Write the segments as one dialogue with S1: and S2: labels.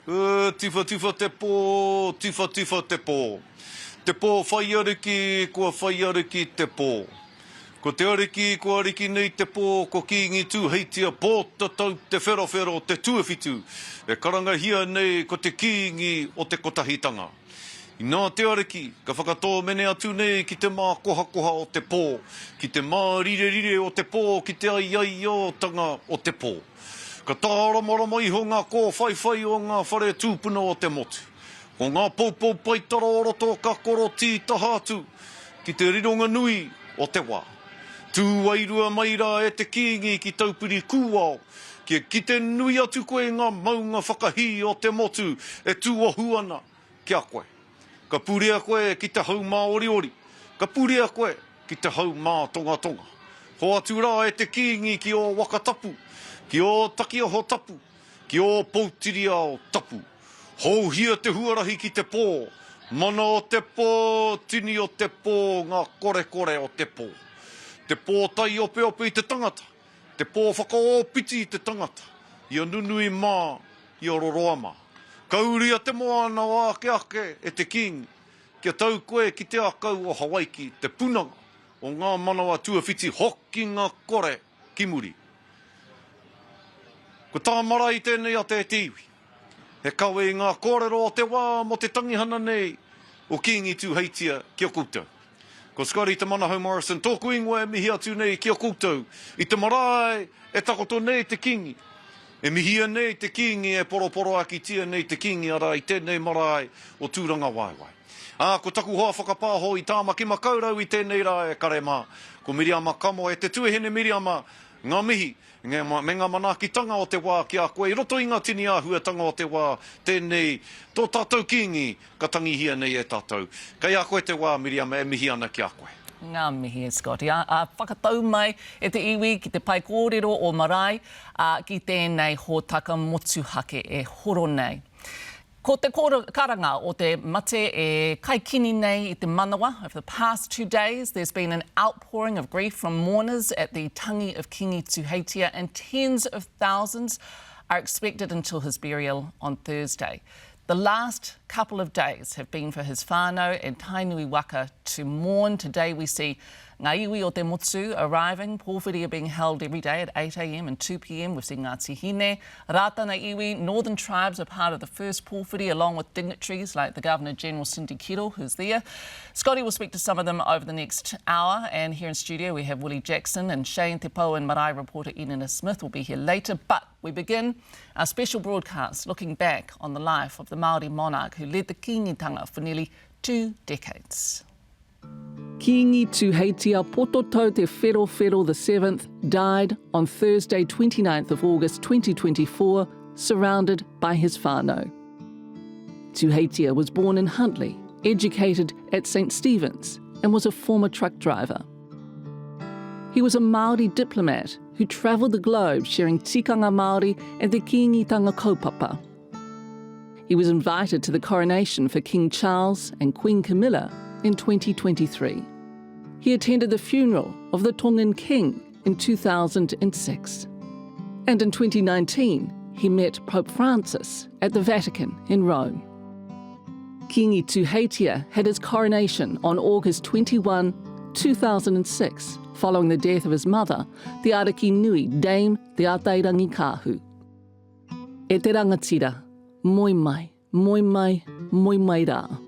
S1: Tifa te pō, tifa te pō. Te pō whai ariki, kua whai ariki te pō. Ko te ariki, ko ariki nei te pō, ko Kiingi Tuheitia, Pootatau, te Wherowhero, te tuawhitu. E karangahia nei ko te Kiingi o te kotahitanga. I nā te ariki, ka whakatō mene atu nei ki te mā koha o te pō, ki te mā rire o te pō, ki te ai o tanga o te pō. Ka tāramarama iho ngā kō whai o ngā whare tūpuna o te motu. Ko ngā poupou paitara o roto ka koro tītaha atu, ki te rironga nui o te wā. Tū wairua maira e te Kiingi ki taupiri kūao, ki te nui atu koe ngā maunga whakahi o te motu e tūahu ana kia koe. Ka purea koe ki te hau mā ori, ka purea koe ki te hau mā tonga. Ho atu rā e te Kiingi ki o wakatapu, ki o takiaho tapu, ki o poutiria o tapu. Houhia te huarahi ki te pō, mana o te pō, tini o te pō, ngā kore o te pō. Te pō tai ope i te tangata, te pō whakaopiti i te tangata, i nunui mā, i roroa mā. Kauria te moana o ake e te Kiingi, kia tau koe ki te akau o Hawaii, te punanga o ngā manawa tuawhiti hoki ngā kore ki muri. Ko tā Marae tēnei a te tiwi. He kawe i ngā kōrero o te wā mo te tangihana nei o Kiingi Tuheitia kia koutou. Ko Scotty te manahau Morrison, tōku ingoa e mihi atu nei kia koutou. I te marae e takoto nei te Kiingi. E mihia nei te Kiingi e poroporo aki tia nei te Kiingi ara i tēnei marae o Tūrangawaewae. Ko taku hoa whakapāho i tāmaki makaurau i tēnei rā e karema. Ko Miriama Kamo e te tuehene Miriama ngā mihi. Me ngā manakitanga o te wā ki a koe, i roto i ngā tini āhuatanga o te wā, tēnei, tō tātou Kiingi, ka tangihia nei e tātou. Kei a koe te wā, Miriama, e mihi ana ki a koe.
S2: Ngā mihi e Scotty. Whakatau mai e te iwi ki te pai kōrero o Marae, ki tēnei hōtaka motuhake e horo nei. Ko te karanga o te mate e kai kini nei i te manawa. Over the past 2 days, there's been an outpouring of grief from mourners at the tangi of Kiingi Tuheitia, and tens of thousands are expected until his burial on Thursday. The last couple of days have been for his whānau and tainui waka to mourn. Today we see ngā iwi o te motu arriving, pōwhiri being held every day at 8 a.m. and 2 p.m. We've seen ngā tihine, rātana iwi, northern tribes are part of the first pōwhiri along with dignitaries like the Governor-General Cindy Kiro, who's there. Scotty will speak to some of them over the next hour, and here in studio we have Willie Jackson and Shane Te Pou, and Marae reporter Inina Smith will be here later. But we begin our special broadcast looking back on the life of the Maori monarch who led the Kiingitanga for nearly 2 decades.
S3: Kiingi Tuheitia Pootatau te Wherowhero VII died on Thursday 29th of August 2024, surrounded by his whānau. Tuheitia was born in Huntly, educated at St Stephen's, and was a former truck driver. He was a Maori diplomat who travelled the globe sharing tikanga Maori and the Kiingitanga kaupapa. He was invited to the coronation for King Charles and Queen Camilla in 2023. He attended the funeral of the Tongan King in 2006. And in 2019, he met Pope Francis at the Vatican in Rome. Kiingi Tuheitia had his coronation on August 21, 2006, following the death of his mother, the Ariki Nui, Dame Te Atairangi Kāhu. E te rangatira, moi mai rā.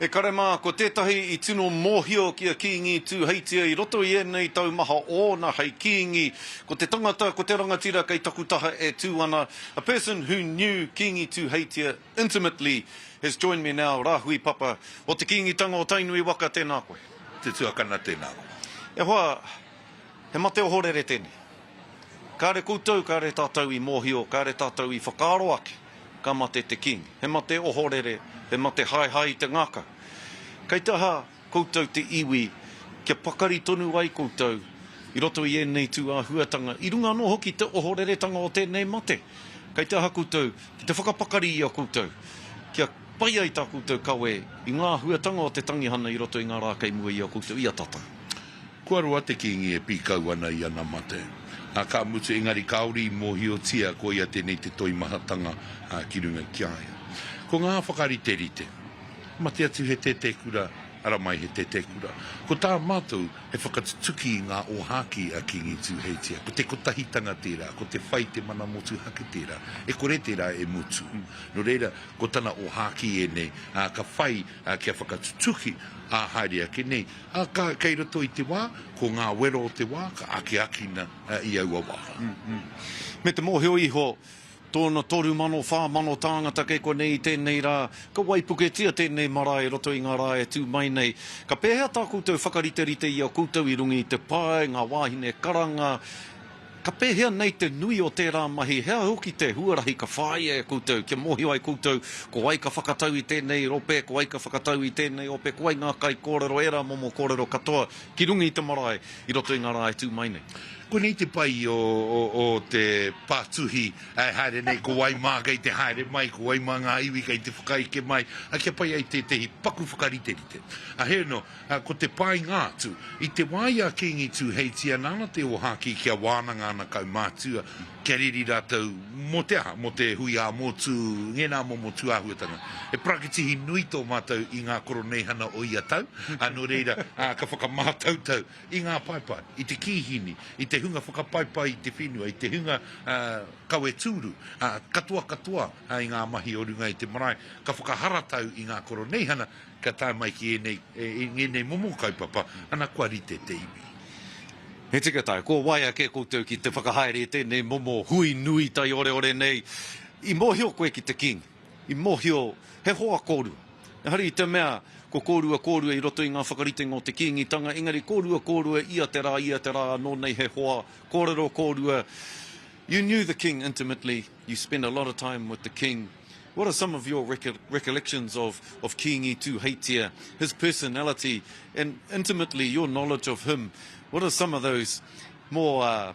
S1: E karema, ko tētahi I tino mōhio ki a Kiingi Tuheitia I roto I nei taumaha ōna hei Kiingi. Ko te tangata, ko te rangatira kei takutaha e tū ana. A person who knew Kiingi Tuheitia intimately has joined me now, Rahui Papa, o te Kiingitanga o tainui waka tēnā koe.
S4: Te tuakana tēnā koe.
S1: E hoa, he mate o horere tēnei. Ka re koutou, ka re tātou I mōhio, ka re tātou I whakaaro ake, ka mate te Kiingi. He mate o horere, he mate hai te ngaka. Kei taha koutou te iwi, kia pakari tonu ai koutou, I roto I nei tū āhuatanga. I runga no hoki te ohoreretanga o tēnei mate. Kei taha koutou, ki te whakapakari I a koutou, kia pai ai tā koutou kawe, I ngā huatanga o te tangihana I roto I ngā rākei mua I a koutou I a tata.
S4: Kua roa te Kiingi e pīkau ana I ana mate. Ka mutu engari kaori mohiotia ko ia tēnei te toi mahatanga ki runga ki aia. Ko ngā whakariterite. Mate atu he te kura, ara mai he te kura. Ko tā mātou he whakatutuki I ngā ohaki a Kiingi Tuheitia. Ko te kotahitanga tērā, ko te whai te mana motu hake tērā. E kore tērā e mutu. No reira, ko tana ohaki e nei, ka whai kia whakatutuki a haere ake nei. Kei roto I te wā, ko ngā wero o te wā, ka ake akina I aua wā.
S1: Me te mōhio iho, tōna 3,000 tāngata kei ko nei tēnei rā, ka waipuketia tēnei marae roto I ngā rā e tū mai nei. Ka pēhea tā koutou whakariterite I a koutou I rungi I te pae, ngā wāhine karanga. Ka pēhea nei te nui o tērā mahi, hea hoki te huarahi ka whāia e koutou, kia mōhio ai koutou, ko wai ka whakatau I tēnei rope, ko wai ka whakatau I tēnei ope, ko wai ngā kai kōrero, era momo kōrero katoa, ki rungi I te marae, I roto I ngā rā e tū mai nei.
S4: Ko nei te pai o te pātuhi, haere nei, ko wai mā kei te haere mai, ko wai mā ngā iwi kei te whakaike mai, kia pai ai te hi paku whakariterite. He no, ko te pai ngātu, I te waia Kiingi Tuheitia, nāna te ohaki kia wānanga ana kau mātua, kia riri rātou mo te aha, mo te hui a motu, ngena mo motu ahuatanga. E prakitihi nui tō mātou I ngā koronehana o ia tau, no reira, ka whakamātau tau, I ngā paipai, I te kihini, I te hunga whakapaipai I te whenua, I te hunga kawe tūru, katoa I ngā mahi o runga I te marae, ka whakaharatau I ngā koronehana, ka tā mai ki enei momo kaupapa, ana kua rite te iwi.
S1: He tika tai, ko waia ke koutou ki te whakahaere tēnei momo hui nui tai ore nei. I mōhio koe ki te king. I mōhio he hoa kōrua. Hari I te mea ko kōrua I roto I ngā whakaritenga o te Kiingitanga. Engari kōrua ia te rā, nō nei he hoa kōrero kōrua. You knew the king intimately. You spent a lot of time with the king. What are some of your recollections of Kiingi Tuheitia, his personality, and intimately your knowledge of him? What are some of those more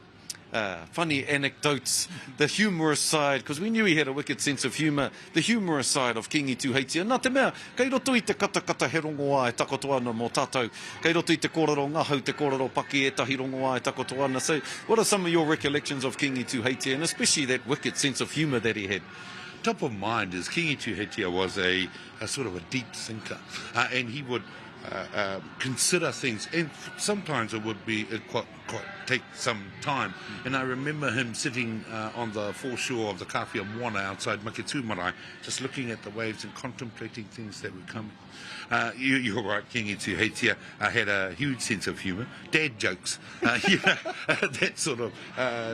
S1: funny anecdotes, the humorous side, because we knew he had a wicked sense of humour, the humorous side of Kiingi Tuheitia. Nā te mea, kei roto I te katakata he rongoā e takoto ana mō tātou. Kei roto I te kōrero ngahau, te kōrero paki e tahi rongoā e takoto ana. So what are some of your recollections of Kiingi Tuheitia, and especially that wicked sense of humour that he had?
S4: Top of mind is Kiingi Tuheitia was a sort of a deep thinker, and he would consider things, and sometimes it would be quite take some time. And I remember him sitting on the foreshore of the Kawhia Moana outside Maketu Marae, just looking at the waves and contemplating things that were coming. You're right, Kiingi Tuheitia had a huge sense of humour, dad jokes, that sort of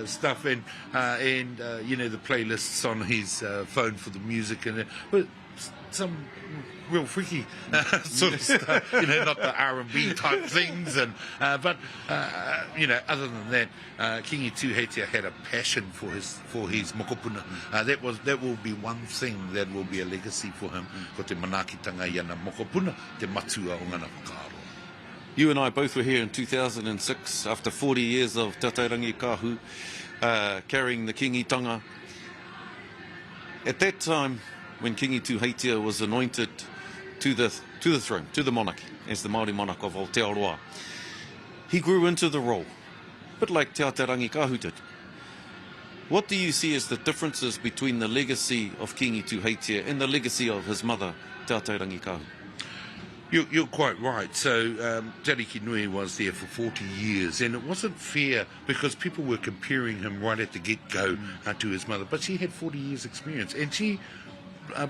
S4: stuff, and the playlists on his phone for the music, and but some real freaky sort of stuff, not the R&B type things, and but other than that, Kiingi Tuheitia had a passion for his mokopuna. That will be one thing that will be a legacy for him. Ko te manakitanga I ana mokopuna, te matua o ngana whakaaro.
S1: You and I both were here in 2006 after 40 years of Tatairangi Kahu, carrying the Kiingitanga. At that time, when Kiingi Tuheitia was anointed to the throne, to the monarch, as the Maori monarch of Aotearoa, he grew into the role, a bit like Te Aotearangi Kahu did. What do you see as the differences between the legacy of Kiingi Tuheitia and the legacy of his mother, Te Aotearangi Kahu?
S4: You're quite right. So Tariki Nui was there for 40 years, and it wasn't fair because people were comparing him right at the get-go to his mother, but she had 40 years experience, and she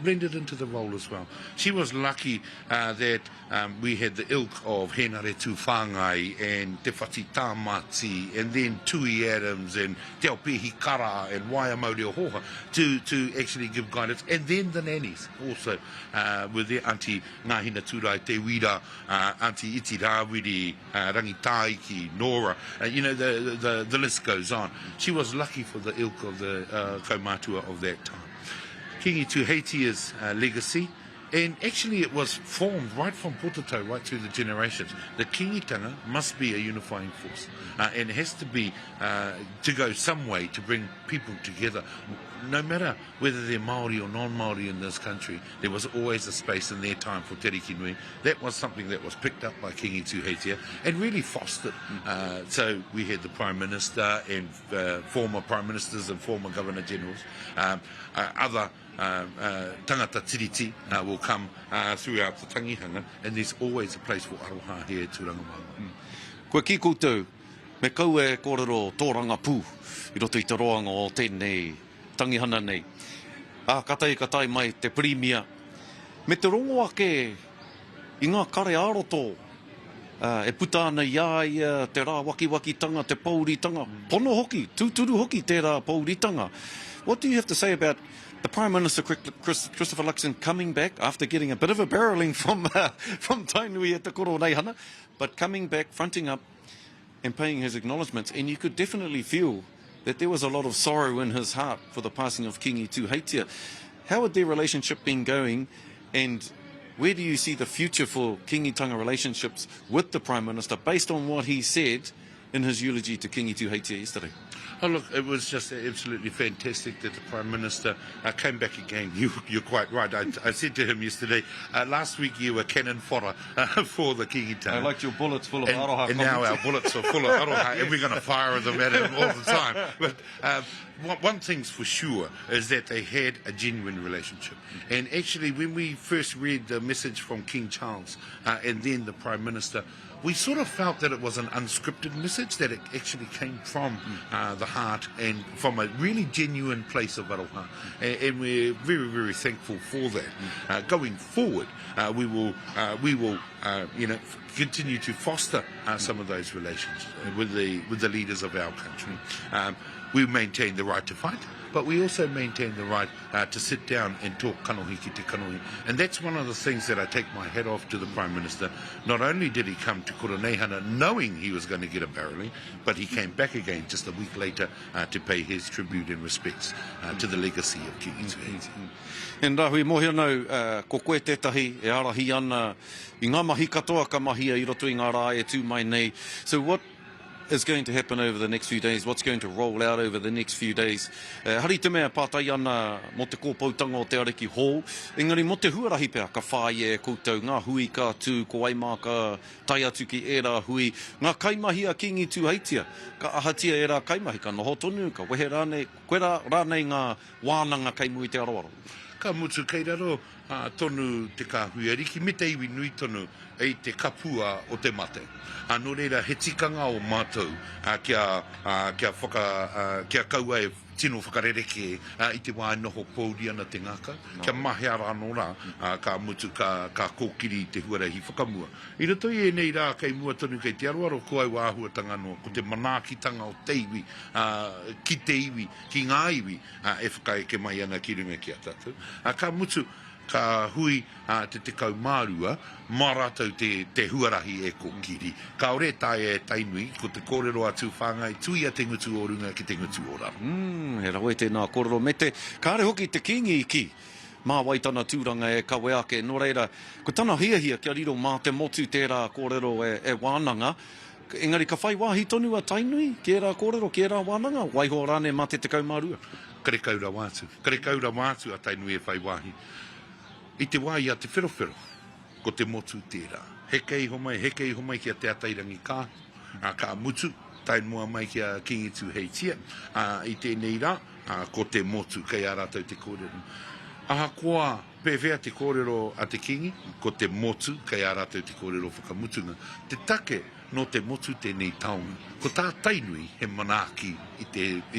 S4: blended into the role as well. She was lucky that we had the ilk of Henare Tūwhāngai and Te Whati Tāmati, and then Tui Adams and Te Aopehi Kara and Waia Mauri o Hoha to actually give guidance. And then the nannies also with their Auntie Ngāhina Tūrai Te Wira, Auntie Iti Rāwiri, Rangitaiki, Nora, the list goes on. She was lucky for the ilk of the kaumātua of that time. Kiingi Tuheitia's legacy And actually it was formed right from Pootatau, right through the generations. The kingitanga must be a unifying force. And it has to be to go some way to bring people together. No matter whether they're Maori or non-Maori in this country, there was always a space in their time for te riki nui. That was something that was picked up by Kiingi Tuheitia and really fostered. So we had the Prime Minister and former Prime Ministers and former Governor Generals. Other tangata tiriti will come throughout the tangihanga, and there's always a place for aroha here at Tūrangawaewae.
S1: Koe ki koutou, me kau e kōrero tōranga pū, I roto I te roanga o tēnei tangihana nei. Katai mai te premier. Me te rongo ake I ngā kare aroto, e puta ana ia te rā waki-wakitanga, te pauritanga, pono hoki, tūturu hoki te rā pauritanga. What do you have to say about the Prime Minister Christopher Luxon coming back after getting a bit of a barrelling from Tainui at the koro neihana, but coming back, fronting up and paying his acknowledgements, and you could definitely feel that there was a lot of sorrow in his heart for the passing of Kiingi Tuheitia. How had their relationship been going, and where do you see the future for Kingitanga relationships with the Prime Minister based on what he said in his eulogy to Kiingi Tuheitia yesterday?
S4: Oh, look, it was just absolutely fantastic that the Prime Minister came back again. You're quite right. I said to him yesterday, last week you were cannon fodder for the Kingitanga.
S1: I liked your bullets full of aroha.
S4: And now our bullets are full of aroha, and we're going to fire them at him all the time. But one thing's for sure is that they had a genuine relationship. And actually, when we first read the message from King Charles and then the Prime Minister, we sort of felt that it was an unscripted message, that it actually came from the heart and from a really genuine place of aroha. And we're very, very thankful for that. Going forward, we will continue to foster some of those relations with the leaders of our country. We maintain the right to fight, but we also maintain the right to sit down and talk kanohi ki te kanohi. And that's one of the things that I take my hat off to the Prime Minister. Not only did he come to Koroneihana knowing he was going to get a barrelling, but he came back again just a week later to pay his tribute and respects to the legacy of Kiingi Tuheitia.
S1: And hui mohi anau, ko koe tētahi e arahi ana I ngā mahi katoa ka mahia I roto I ngā rā e tū mai nei. So what is going to happen over the next few days? What's going to roll out over the next few days? Hari te mea pātai ana mo te kōpautanga o te ariki hall. Engari mo te huarahi pēr ka whāie e koutou ngā hui ka tū ko aimā ka tai atu ki e rā hui. Ngā kaimahi a Kiingi Tuheitia. Ka ahatia e rā kaimahi ka noho tonu, ka wehe rānei, koe rānei ngā wānanga kaimu I te aroaro.
S4: Ka mutu kei raro tonu te kāhui ariki, me te iwi nui tonu ei te kapua o te mate. Anō reira he tikanga o mātou kia kaua e tino whakarereke I te wā noho pōuri ana te ngaka. Kia mahi ara anō rā ka mutu ka kōkiri te huarahi whakamua. I rato I nei rā kei mua tonu kei te aroaro ko ai wāhuatanga noa, ko te manākitanga o te iwi, ki te iwi, ki ngā iwi e whakaeke mai ana ki runga ki a tātou. Ka mutu ka hui te tekau mārua, mā rātou te huarahi e kōkiri. Ka ore tae e tainui, ko te kōrero atu whāngai, tui a te ngutu o runga ki te ngutu o raro.
S1: He rawe tēnā kōrero. Me te kāre hoki te Kiingi ki, mā waitana tūranga e kawe ake. Nō reira, ko tana hiahia kia riro mā te motu tērā kōrero e wānanga. Engari ka whai wāhi tonu a tainui, ki rā kōrero, ki rā wānanga, waiho rāne mā te tekau mārua.
S4: Kare kaura wātu a tainui e whai wāhi. I te wā ia te wherowhero, ko te motu tērā. Hekei homai kia te atairangi kā, ka mutu, tai mua mai kia Kiingi Tuheitia. I tēnei rā, ko te motu kei a rātou te kōrero. Ahakoa pewhea te kōrero a te Kiingi, ko te motu kei a rātou te kōrero whakamutunga. Te take no te motu tēnei taonga. Ko tā tainui he manaaki I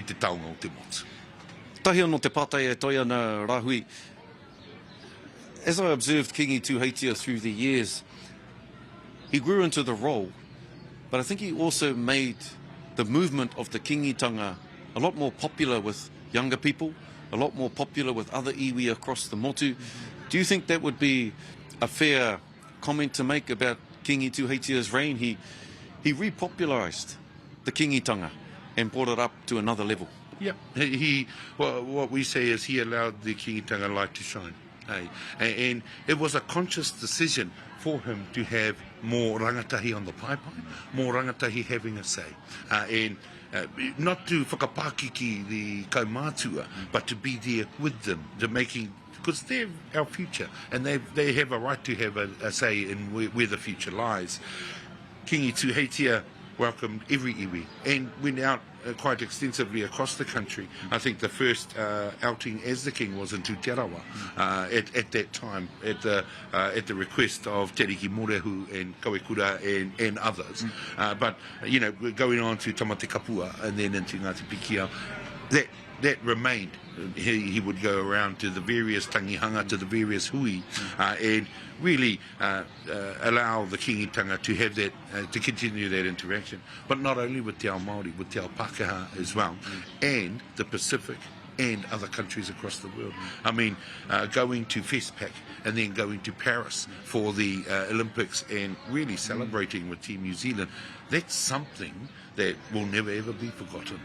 S4: te taonga o te motu.
S1: Tahi anō te pātai e toi ana rāhui. As I observed Kiingi Tuheitia through the years, he grew into the role, but I think he also made the movement of the kingitanga a lot more popular with younger people, a lot more popular with other iwi across the motu. Do you think that would be a fair comment to make about Kiingi Tuheitia's reign? He repopularised the kingitanga and brought it up to another level.
S4: Yeah, what we say is he allowed the kingitanga light to shine. And it was a conscious decision for him to have more rangatahi on the pipeline, more rangatahi having a say. And not to whakapākiki the kaumātua, but to be there with them, to making, because they're our future, and they have a right to have a say in where the future lies. Kiingi Tuheitia welcomed every iwi and went out quite extensively across the country. I think the first outing as the king was in Tūterawa at that time, at the request of Te Riki Morehu and Kawekura and others. But, you know, going on to Tamate Kapua and then into Ngāti Pikia, that remained. He would go around to the various tangihanga, to the various hui, and really allow the kingitanga to have that, to continue that interaction. But not only with Te Ao Māori, with Te Ao Pākehā as well, and the Pacific and other countries across the world. I mean, going to FESPAC and then going to Paris for the Olympics and really celebrating with Team New Zealand, that's something that will never ever be forgotten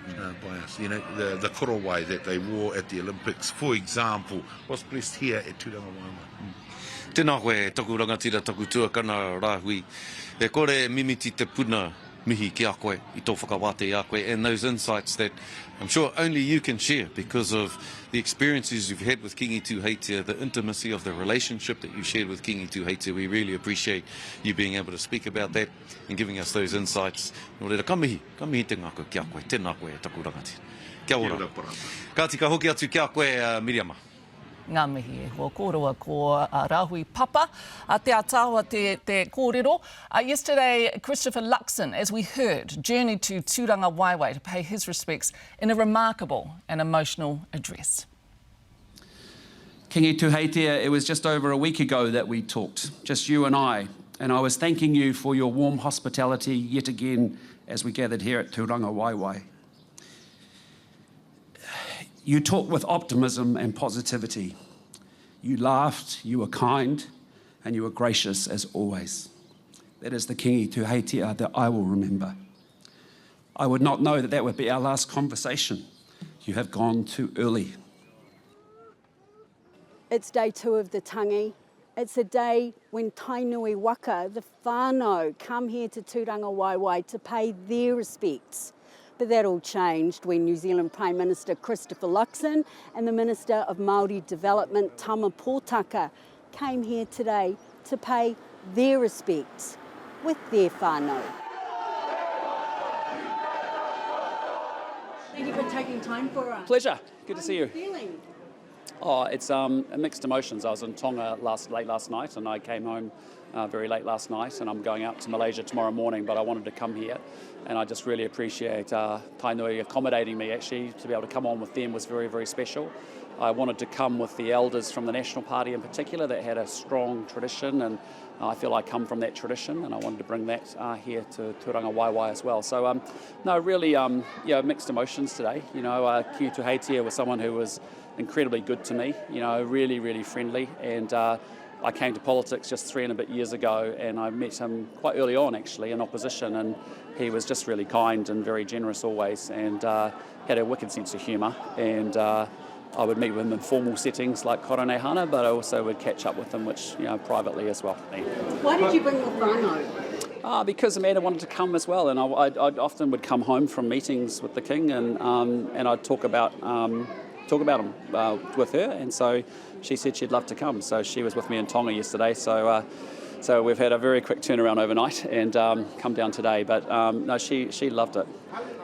S4: by us. You know, the korowai that they wore at the Olympics, for example, was placed here at Tūrangawaewae.
S1: Tēnā koe, taku rangatira, taku tuakana rāhui. E kore mimiti te puna mihi ki a koe, I tō whakawate a koe, and those insights that I'm sure only you can share because of the experiences you've had with Kiingi Tuheitia, the intimacy of the relationship that you shared with Kiingi Tuheitia. We really appreciate you being able to speak about that and giving us those insights. Nō reira, ka mihi te ngako ki a koe, tēnā koe, taku rangatira. Kia ora. Ka tika hoki atu ki a koe, Miriama.
S2: Ngā mihi e hoa kōrua ko Rāhui Papa. Te ataua te kōrero. Yesterday, Christopher Luxon, as we heard, journeyed to Tūrangawaewae to pay his respects in a remarkable and emotional address.
S5: Kiingi Tuheitia, it was just over a week ago that we talked, just you and I was thanking you for your warm hospitality yet again as we gathered here at Tūrangawaewae. You talked with optimism and positivity. You laughed, you were kind, and you were gracious as always. That is the Kiingi Tuheitia that I will remember. I would not know that that would be our last conversation. You have gone too early.
S6: It's day 2 of the tangi. It's a day when tainui waka, the whānau, come here to Tūrangawaewae to pay their respects. But that all changed when New Zealand Prime Minister Christopher Luxon and the Minister of Māori Development, Tama Pōtaka, came here today to pay their respects with their whānau. Thank you for taking time for us.
S5: Pleasure. Good to see you.
S6: How are you feeling?
S5: Oh, it's mixed emotions. I was in Tonga late last night and I came home very late last night and I'm going out to Malaysia tomorrow morning, but I wanted to come here and I just really appreciate Tainui accommodating me. Actually, to be able to come on with them was very, very special. I wanted to come with the elders from the National Party in particular that had a strong tradition, and I feel I come from that tradition and I wanted to bring that here to Tūrangawaewae as well. So, no, really mixed emotions today. You know, Kiingi Tuheitia was someone who was incredibly good to me, you know, really, really friendly, and I came to politics just 3 and a bit years ago and I met him quite early on actually in opposition, and he was just really kind and very generous always, and had a wicked sense of humour, and I would meet with him in formal settings like Koroneihana, but I also would catch up with him, which, you know, privately as well.
S6: Why did you bring your whānau?
S5: Because Amanda wanted to come as well, and I often would come home from meetings with the King and I'd talk about him with her, and so she said she'd love to come. So she was with me in Tonga yesterday, so we've had a very quick turnaround overnight and come down today, but no, she loved it.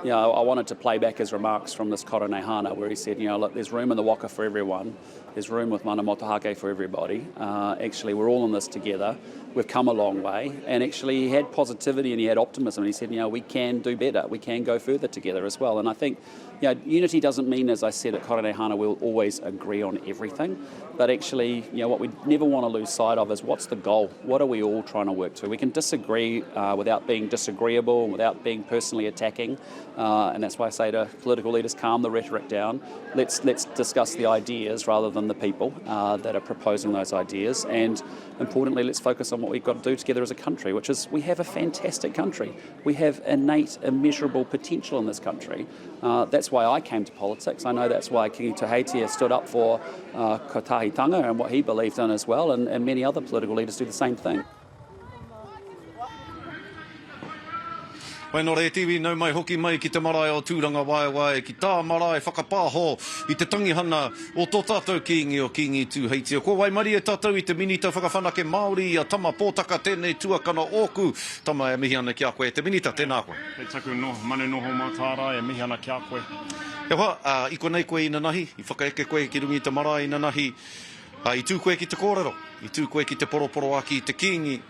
S5: You know, I wanted to play back his remarks from this Koroneihana where he said, you know, look, there's room in the waka for everyone, there's room with mana motuhake for everybody. Actually, we're all in this together. We've come a long way, and actually he had positivity and he had optimism, and he said, you know, we can do better, we can go further together as well. And I think, you know, unity doesn't mean, as I said at Koroneihana, we'll always agree on everything, but actually, you know, what we never want to lose sight of is what's the goal? What are we all trying to work to? We can disagree without being disagreeable, without being personally attacking, And that's why I say to political leaders, calm the rhetoric down. Let's discuss the ideas rather than the people that are proposing those ideas. And importantly, let's focus on what we've got to do together as a country, which is we have a fantastic country. We have innate, immeasurable potential in this country. That's why I came to politics. I know that's why Kiingi Tuheitia stood up for kotahitanga and what he believed in as well, and many other political leaders do the same thing.
S1: Wai nō rei tiwi, nau mai hoki mai ki te marae o Tūrangawaewae, ki tā marae whakapāho i te tangihana o tō tātou Kiingi o Kiingi Tuheitia. Ko wai mari e tātou i te minita whakawhanake Maori a tama pōtaka tēnei tuakana ōku. Tama e mihi ana ki a koe, te minita tēnā koe.
S7: E taku no, manu noho mātāra e mihi ana ki a koe.
S1: E wha, i konei koe ina nahi, i whakaeke koe ki rungi te marae ina nahi, i tū koe ki te kōrero, i tū koe ki te poroporo aki i te Kiingi.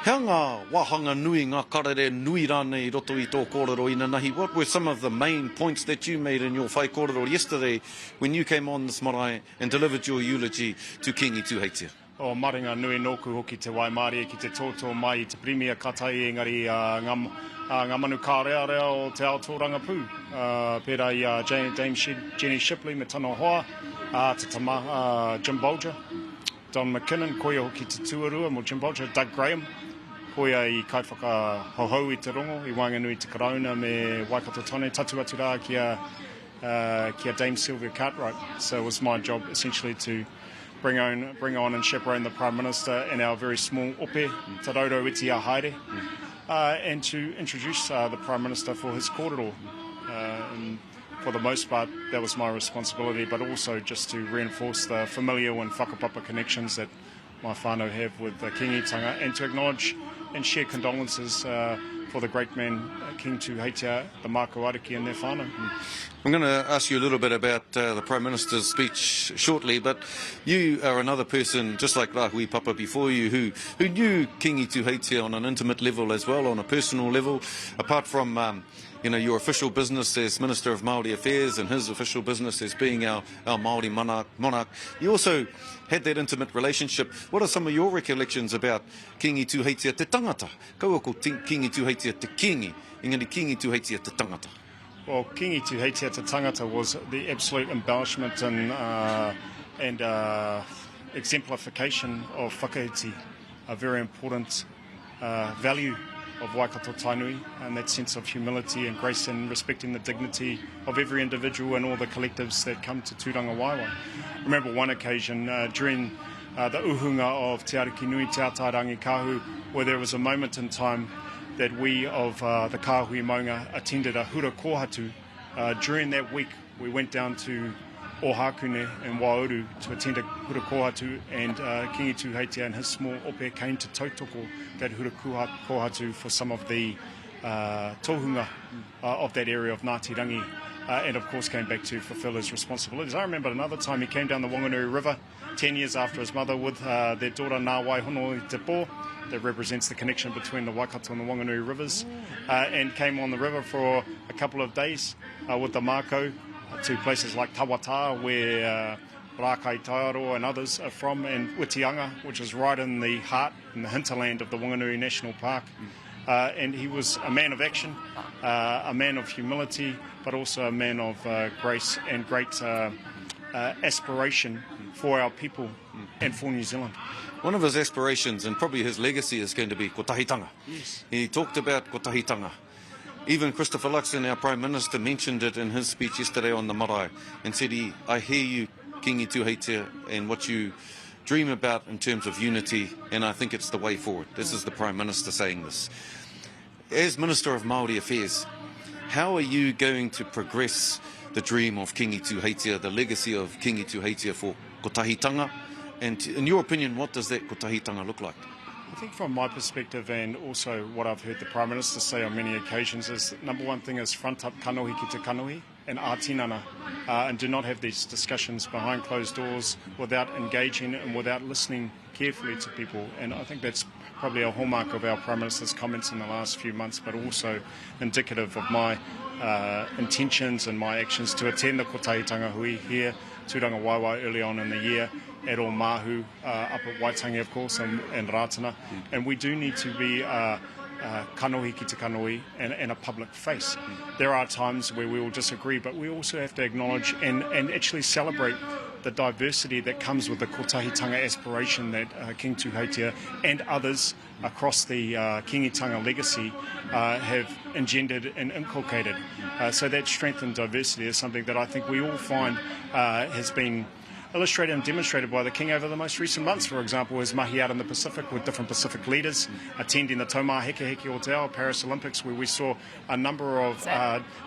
S1: Hea ngā wahanga nui, ngā karere nui rānei roto i tō kōrero ina nahi. What were some of the main points that you made in your whai kōrero yesterday when you came on this marae and delivered your eulogy to Kiingi Tuheitia?
S7: O maringa nui nōku hoki te Waimarie ki te tōtō mai i te Premier Katai, engari ngā manu kārearea o te ao tōrangapū. Pērā i Dame Jenny Shipley me tano hoa, te tama Jim Bolger, Don McKinnon, koia hoki te tuarua mo Jim Bolger, Doug Graham, koia i kaiwhaka hohau i te rongo, i Wainganui te Karauna me Waikato Tone, tatu atu rā kia Dame Sylvia Cartwright. So it was my job essentially to bring on and chaperone the Prime Minister in our very small ope, Te Rauro Iti a Haere, and to introduce the Prime Minister for his kōrero. And for the most part, that was my responsibility, but also just to reinforce the familial and whakapapa connections that my whānau have with the Kiingitanga, and to acknowledge and share condolences for the great man, King Tuheitia, the Māko Ariki and their whānau.
S1: I'm going to ask you a little bit about the Prime Minister's speech shortly, but you are another person, just like Rahui Papa before you, who knew Kiingi Tuheitia on an intimate level as well, on a personal level, apart from your official business as Minister of Māori Affairs and his official business as being our Māori monarch. You also had that intimate relationship. What are some of your recollections about Kiingi Tuheitia te tangata? Kaua ko Kiingi Tuheitia te Kiingi, engari Kiingi Tuheitia te tangata.
S7: Well, Kiingi Tuheitia te tangata was the absolute embellishment and exemplification of whakaiti, a very important value of Waikato Tainui, and that sense of humility and grace and respecting the dignity of every individual and all the collectives that come to Tūrangawaewae. I remember one occasion during the uhunga of Te Ariki Nui Te Atairangi Kahu, where there was a moment in time that we of the Kāhui Maunga attended a hura kōhatu. During that week, we went down to Ohakune and Waiouru to attend a hura kōhatu, and Kiingi Tuheitia and his small ope came to tautoko that hura kōhatu for some of the tohunga of that area of Ngāti Rangi, and of course came back to fulfil his responsibilities. I remember another time he came down the Whanganui River 10 years after his mother with their daughter Ngā Waihono i Te Pō, that represents the connection between the Waikato and the Whanganui rivers, and came on the river for a couple of days with the Māko to places like Tawata, where Rākai Taiaro and others are from, and Whitianga, which is right in the heart, in the hinterland of the Whanganui National Park. And he was a man of action, a man of humility, but also a man of grace and great aspiration for our people and for New Zealand.
S1: One of his aspirations, and probably his legacy, is going to be kotahitanga.
S7: Yes.
S1: He talked about kotahitanga. Even Christopher Luxon, our Prime Minister, mentioned it in his speech yesterday on the marae and said, I hear you, Kiingi Tuheitia, and what you dream about in terms of unity, and I think it's the way forward. This is the Prime Minister saying this. As Minister of Māori Affairs, how are you going to progress the dream of Kiingi Tuheitia, the legacy of Kiingi Tuheitia for kotahitanga? And in your opinion, what does that kotahitanga look like?
S7: I think from my perspective, and also what I've heard the Prime Minister say on many occasions, is number one thing is front up kanohi ki te kanohi and ātinana, and do not have these discussions behind closed doors without engaging and without listening carefully to people. And I think that's probably a hallmark of our Prime Minister's comments in the last few months, but also indicative of my intentions and my actions to attend the kotahitanga hui here, Tūrangawaewae, early on in the year, at Omahu, up at Waitangi, of course, and Rātana. And we do need to be kanohi ki te kanohi and a public face. There are times where we will disagree, but we also have to acknowledge and actually celebrate the diversity that comes with the kotahitanga aspiration that King Tuheitia and others across the Kiingitanga legacy have engendered and inculcated. So that strength and diversity is something that I think we all find has been illustrated and demonstrated by the King over the most recent months. For example, his mahi out in the Pacific with different Pacific leaders, attending the Taumā Heke Heke o Te Ao Paris Olympics, where we saw a number of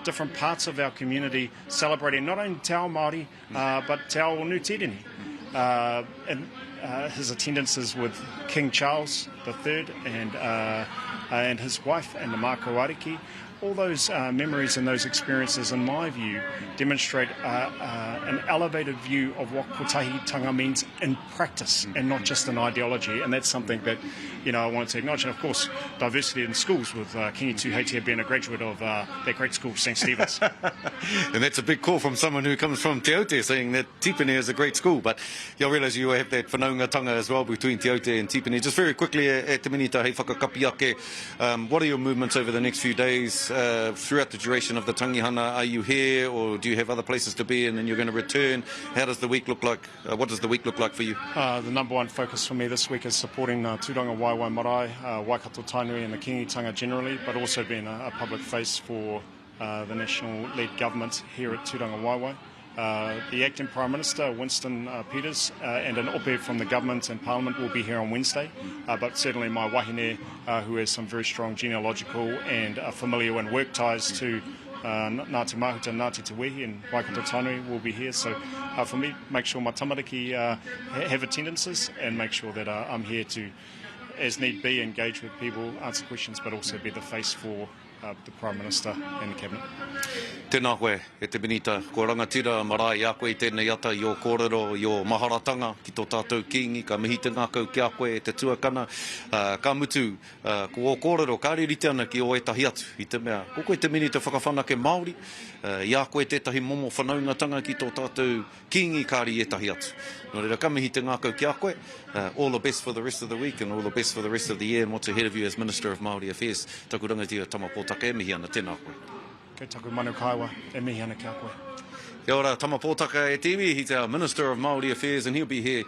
S7: different parts of our community celebrating not only Te Ao Māori, but Te Ao Nutirini. And his attendances with King Charles III and his wife and the Mākou Ariki. All those memories and those experiences, in my view, demonstrate an elevated view of what kotahitanga means in practice and not just an ideology. And that's something that, I wanted to acknowledge. And of course, diversity in schools with Kiingi Tuheitia being a graduate of that great school, St. Stephen's.
S1: And that's a big call from someone who comes from Te Aute, saying that Tipene is a great school. But you'll realise you have that whanaungatanga as well between Te Aute and Tipene. Just very quickly, at Te Minita, hei whakakapi ake, what are your movements over the next few days throughout the duration of the tangihana? Are you here, or do you have other places to be and then you're going to return? How does the week look like? What does the week look like for you?
S7: The number one focus for me this week is supporting Tūrangawaewae Marae, Waikato Tainui and the Kiingitanga generally, but also being a public face for the national-led government here at Tūrangawaewae. The Acting Prime Minister, Winston Peters, and an op-ed from the government and Parliament will be here on Wednesday. But certainly my wahine, who has some very strong genealogical and familiar and work ties to Ngāti Mahuta, Ngāti Te Wehi and Waikato Tainui will be here. So for me, make sure my tamariki have attendances and make sure that I'm here to, as need be, engage with people, answer questions, but also be the face for the Prime Minister and the Cabinet.
S1: Tēnā koe, e te Benita, ko rangatira marae a koe tēnei ata i o kōrero, i o maharatanga, ki tō tātou kiingi, ka mihi te ngākau ki a koe e te tuakana, ka mutu, ko o kōrero, ka ririte ana ki o etahi atu, i te mea, ko koe te Benita whakawhanake Māori, i a koe tētahi momo whanaungatanga ki tō tātou kiingi, ka ri etahi atu. Nō reira, ka mihi te ngākau ki a koe, all the best for the rest of the week and all the best for the rest of the year and what's ahead of you as Minister of Māori Affairs. Taku rangatira tama pōtaka e mihi ana, tēnā koe.
S7: Kei taku manu kaiwa, e mihi ana kia koe.
S1: Kia ora, tama pōtaka e Tiwi, he's our Minister of Māori Affairs and he'll be here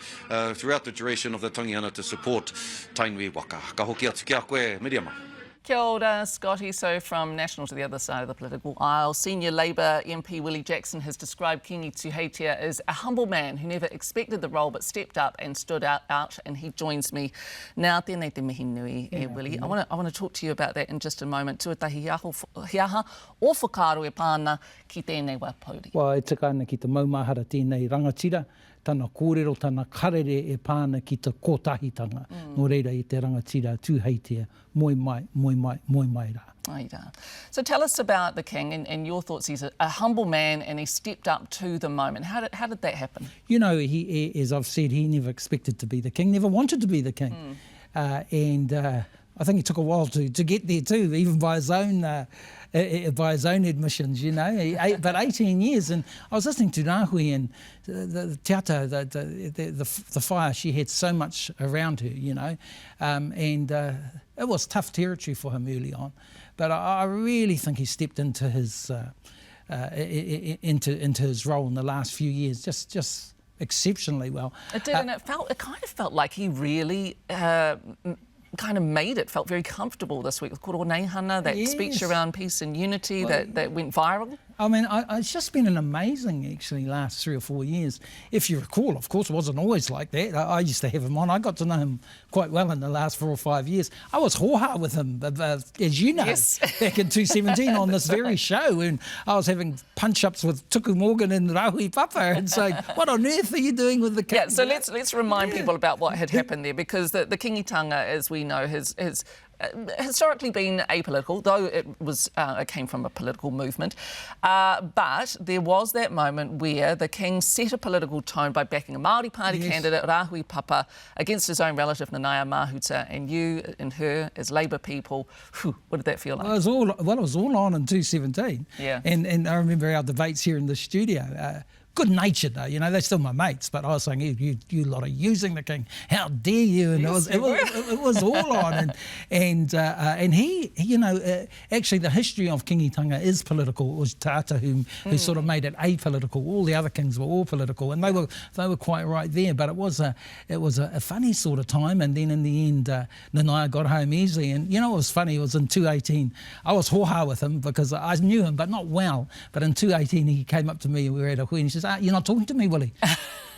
S1: throughout the duration of the tangihana to support Tainui Waka. Ka hoki atu kia koe, Miriama.
S2: Kia ora, Scotty. So from National to the other side of the political aisle, Senior Labour MP Willie Jackson has described Kiingi Tuheitia as a humble man who never expected the role but stepped up and stood out, and he joins me now. Tēnei te mihi nui, Willie. I want to talk to you about that in just a moment. Tuatahi hiaha o whakaaro e pāna ki tēnei wā pauri.
S8: Wā, e tika ana ki te maumahara tēnei rangatira, tana kōrero, tana karere e pāna ki te kotahitanga. Nō reira i te rangatira Tuheitia, moi mai rā.
S2: Aira. So tell us about the King and your thoughts. He's a humble man and he stepped up to the moment. How did that happen?
S8: He, as I've said, he never expected to be the King, never wanted to be the King. And I think it took a while to get there too, even by his own admissions, but 18 years. And I was listening to Rahui and the te ata, the fire, she had so much around her, and it was tough territory for him early on. But I really think he stepped into his into his role in the last few years just exceptionally well.
S2: It did, and it kind of felt like he really kind of made it, felt very comfortable this week with Koro Neihana, that speech around peace and unity that went viral.
S8: I mean, it's just been an amazing, actually, last 3 or 4 years. If you recall, of course, it wasn't always like that. I used to have him on. I got to know him quite well in the last 4 or 5 years. I was hoha with him, as you know, back in 2017 on this very show, and I was having punch-ups with Tuku Morgan and Rahui Papa and saying, what on earth are you doing with the King?
S2: Yeah, so let's remind people about what had happened there, because the Kiingitanga, as we know, has historically been apolitical, though it came from a political movement. But there was that moment where the King set a political tone by backing a Māori Party candidate, Rahui Papa, against his own relative, Nanaia Mahuta, and you and her, as Labour people, what did that feel like?
S8: Well, it was all on in 2017.
S2: Yeah.
S8: And I remember our debates here in the studio. good-natured though, you know, they're still my mates, but I was saying, you lot are using the king, how dare you, and
S2: Yes,
S8: it was all on, and he you know, actually the history of kingitanga is political. It was Tata who sort of made it apolitical. All the other kings were all political, and they were quite right there, but it was a funny sort of time, and then in the end, Nanaia got home easily, and you know, it was funny, it was in 2018, I was hoha with him because I knew him, but not well, but in 2018 he came up to me, we were at a hui, and he says, you're not talking to me, Willie.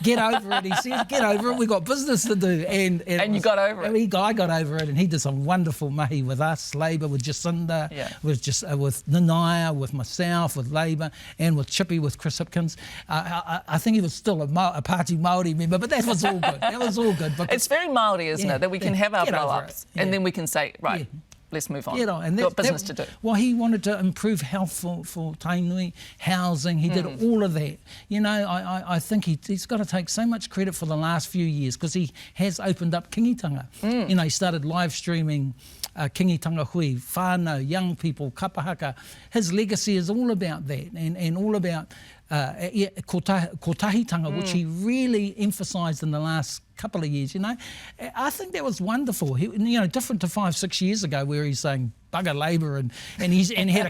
S8: Get over it, he says, get over it, we've got business to do. And
S2: you got over it.
S8: I got over it, and he did some wonderful mahi with us, Labour, with Jacinda, with Nanaia, with myself, with Labour, and with Chippy, with Chris Hipkins. I think he was still a party Maori member, but that was all good. That was all good.
S2: It's very Maori, isn't it, that we can have our blow-ups, and then we can say, right,
S8: Yeah.
S2: let's move on.
S8: And
S2: got business to do.
S8: Well, he wanted to improve health for tainui, housing. He did all of that. You know, I think he's got to take so much credit for the last few years because he has opened up kingitanga. You know, he started live streaming kingitanga hui, whānau, young people, kapahaka. His legacy is all about that and all about kotahitanga, which he really emphasised in the last couple of years, you know. I think that was wonderful. He, you know, different to 5-6 years ago where he's saying bugger Labour and he had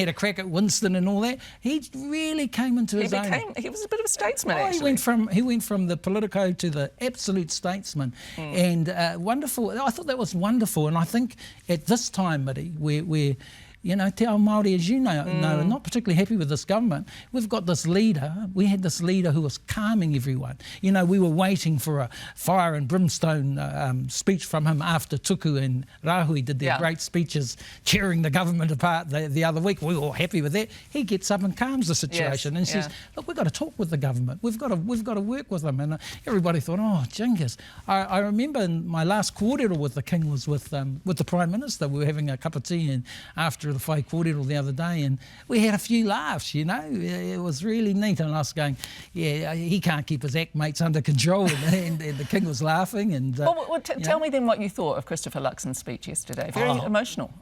S8: a crack at Winston and all that. He really came into his own.
S2: He was a bit of a statesman,
S8: Oh,
S2: actually.
S8: he went from the politico to the absolute statesman, and wonderful. I thought that was wonderful, and I think at this time, Miri, where you know, te ao Māori, as you know, are not particularly happy with this government. We've got this leader, we had this leader who was calming everyone. You know, we were waiting for a fire and brimstone speech from him after Tuku and Rahui did their great speeches tearing the government apart the other week. We were all happy with that. He gets up and calms the situation and says, look, we've got to talk with the government. We've got to work with them. And everybody thought, oh, jingus. I remember in my last kōrero with the King was with the Prime Minister. We were having a cup of tea and after the whai kōrero the other day, and we had a few laughs, you know. It was really neat, and I was going, yeah, he can't keep his act mates under control, and the King was laughing. And
S2: tell me then what you thought of Christopher Luxon's speech yesterday. Very emotional.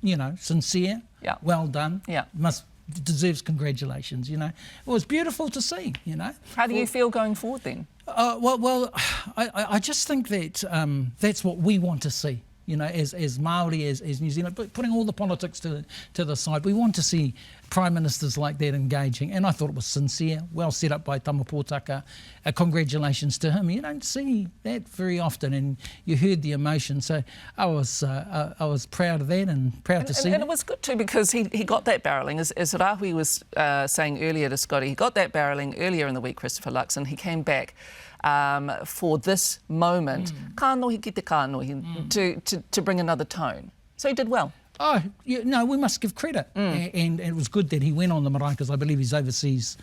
S8: You know, sincere, well done, deserves congratulations, you know. It was beautiful to see, you know.
S2: How do you feel going forward then?
S8: I just think that that's what we want to see. You know, as Māori, as New Zealand, but putting all the politics to the side, we want to see Prime Ministers like that engaging. And I thought it was sincere, well set up by Tama Pōtaka. Congratulations to him. You don't see that very often, and you heard the emotion. So I was proud of that and proud to see
S2: and it was good too because he got that barrelling. As Rahui was saying earlier to Scotty, he got that barrelling earlier in the week, Christopher Luxon. He came back for this moment, kānohi ki te kānohi, to bring another tone. So he did well.
S8: Oh, no, we must give credit. And it was good that he went on the marae because I believe he's overseas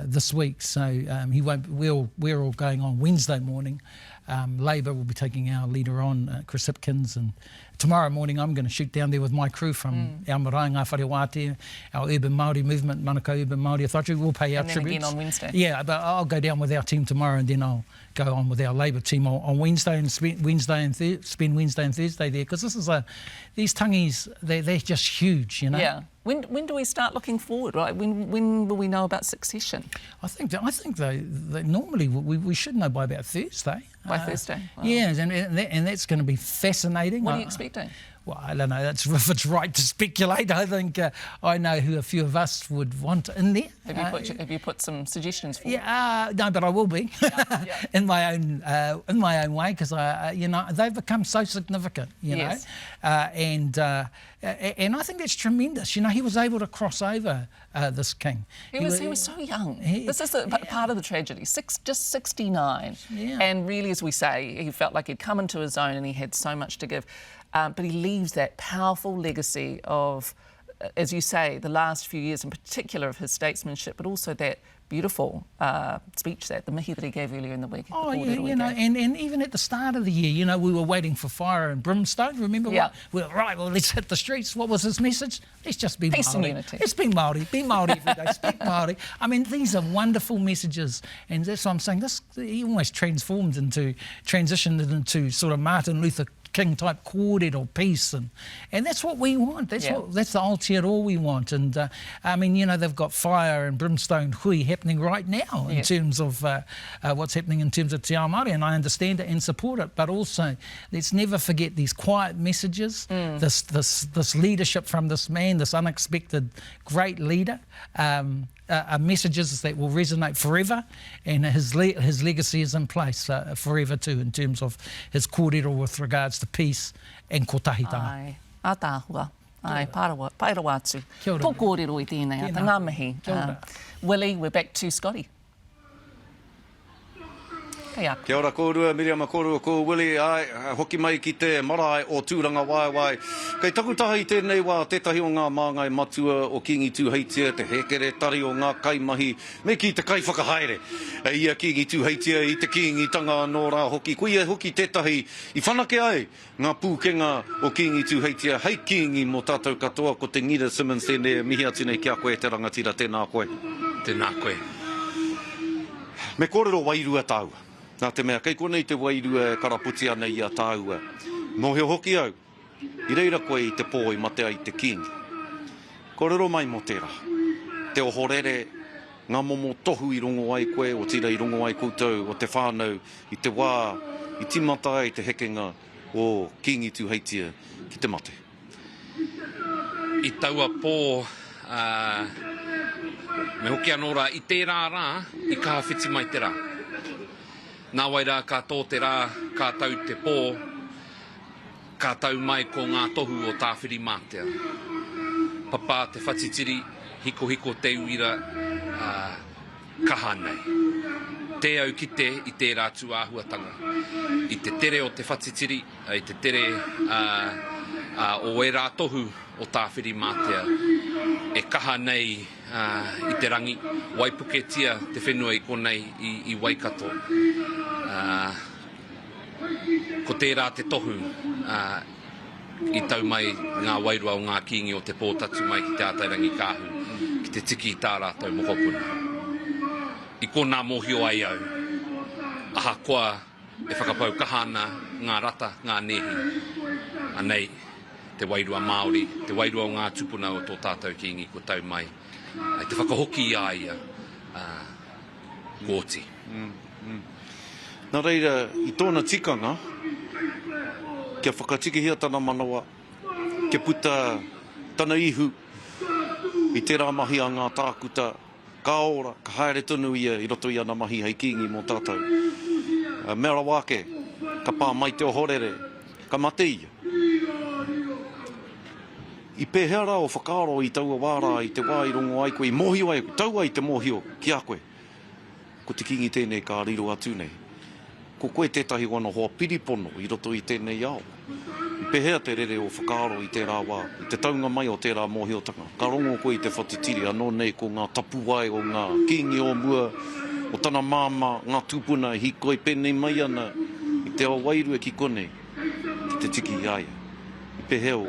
S8: this week. So he won't. We're all going on Wednesday morning. Labour will be taking our leader on, Chris Hipkins, and tomorrow morning I'm going to shoot down there with my crew from our marae, Ngā Whare Wātea, our urban Māori movement, Manukau Urban Māori Authority. We'll pay our tributes.
S2: And then again on Wednesday.
S8: Yeah, but I'll go down with our team tomorrow and then I'll go on with our Labour team on Wednesday and spend Wednesday and Thursday there because these tangis, they're just huge, you know.
S2: Yeah. When do we start looking forward? Right? When will we know about succession?
S8: I think they normally we should know by about Thursday.
S2: By Thursday. Wow.
S8: Yeah, and that's going to be fascinating.
S2: What are you expecting?
S8: Well, I don't know. If it's right to speculate. I think I know who a few of us would want in there.
S2: Have you put some suggestions forward?
S8: Yeah, no, but I will be in my own way because you know, they've become so significant. You know, and I think that's tremendous. You know, he was able to cross over this king. He
S2: was so young. This is part of the tragedy. Just 69, and really, as we say, he felt like he'd come into his own and he had so much to give. But he leaves that powerful legacy of, as you say, the last few years in particular of his statesmanship, but also that beautiful speech, the mihi that he gave earlier in the week.
S8: Oh, yeah, you know, and even at the start of the year, you know, we were waiting for fire and brimstone, remember?
S2: Yeah.
S8: We were right, well, let's hit the streets. What was his message? Let's just be
S2: peace
S8: Māori.
S2: And unity.
S8: Let's be Māori. Be Māori every day. Speak Māori. I mean, these are wonderful messages, and that's what I'm saying. He almost transitioned into sort of Martin Luther king type kōrero, peace, and that's what we want. That's that's the Aotearoa we want. And I mean, you know, they've got fire and brimstone hui happening right now in terms of what's happening in terms of Te Ao Māori, and I understand it and support it. But also, let's never forget these quiet messages, this leadership from this man, this unexpected great leader. Are messages that will resonate forever, and his legacy is in place forever too, in terms of his kōrero with regards to peace and kotahitanga.
S2: Ai, a tāhua. Ai, pairawa atu. Tō kōrero i tēnei, ata ngā mihi. Willie, we're back to Scotty.
S1: Kia ora kōrua, Miriam kōrua ko Willie, hoki mai ki te marae o Tūrangawaewae. Kei takutaha i tēnei wā tētahi o ngā māngai matua o Kiingi Tuheitia, te hekere tari o ngā kaimahi, me ki te kai whakahaere. Ia Kiingi Tuheitia i te Kiingi tanga nō rā hoki. Kuia hoki tētahi i whanake ai ngā pūkenga o Kiingi Tuheitia. Hei Kiingi mō tātou katoa ko te Ngira Simmons tēnei mihi atu nei kia koe te rangatira, tēnā koe.
S9: Tēnā koe.
S1: Me kōrero wairua tāua. Nā te mea, kei konei te wairua karaputi ana i a tāua. Mō heo hoki au, i reira koe i te pō i mate ai te Kiingi. Kōrero mai mō tērā. Te ohorere, ngā momo tohu i rongo ai koe, o tira i rongo ai koutou, o te whānau, i te wā, i timata ai te hekenga o Kiingi Tuheitia ki te mate.
S9: I taua pō, me hoki anō rā, i tērā rā, i kaha whiti mai te rā. Nā waira ka tō te rā, ka tau te pō, ka tau mai ko ngā tohu o tāwhiri mātea. Papa te whatitiri, hiko te uira, kaha nei. Te au ki te i te rātu āhuatanga. I te tere o te whatitiri, i te tere o e rā tohu o tāwhiri mātea. E kaha nei i te rangi, waipuketia te whenua i konei i Waikato. Ko tērā te tohu i tau mai ngā wairua o ngā Kiingi o te Pootatau mai ki te ātairangi kāhu, ki te tiki i tā rātou mokopuna. I kōnā mōhio ai au, aha koa e whakapau kahana ngā rata, ngā nehi, anei te wairua Maori, te wairua o ngā tupuna o tō tātou Kiingi ko tau mai, ai te whakahoki i aia gōti.
S1: Nā reira, i tōna tikanga, kia whakatikihia tana manawa, kia puta tana ihu, i tērā mahi a ngā tākuta, ka ora, ka haere tonu ia, i roto i ana mahi hei Kiingi mō tātou. Mera wake, ka pā mai te ohorere, ka mate ia. I pēhea rā o whakaaro i taua wārā, i te wā i rongo ai koe, i mōhio ai, taua i te mōhio, ki a koe. Ko te Kiingi tēnei ka riro atu nei. Ko koe tētahi wana hoa piripono i roto i tēnei ao. I pehea te rere o whakaaro i tērā wā, i te taunga mai o tērā mōhiotanga. Ka rongo koe i te whatitiri, anō nei ko ngā tapuwai o ngā Kiingi o mua, o tana māma, ngā tūpuna, hi koe penei mai ana, i te ao wairua ki konei, ki te tiki i aia. I pehea o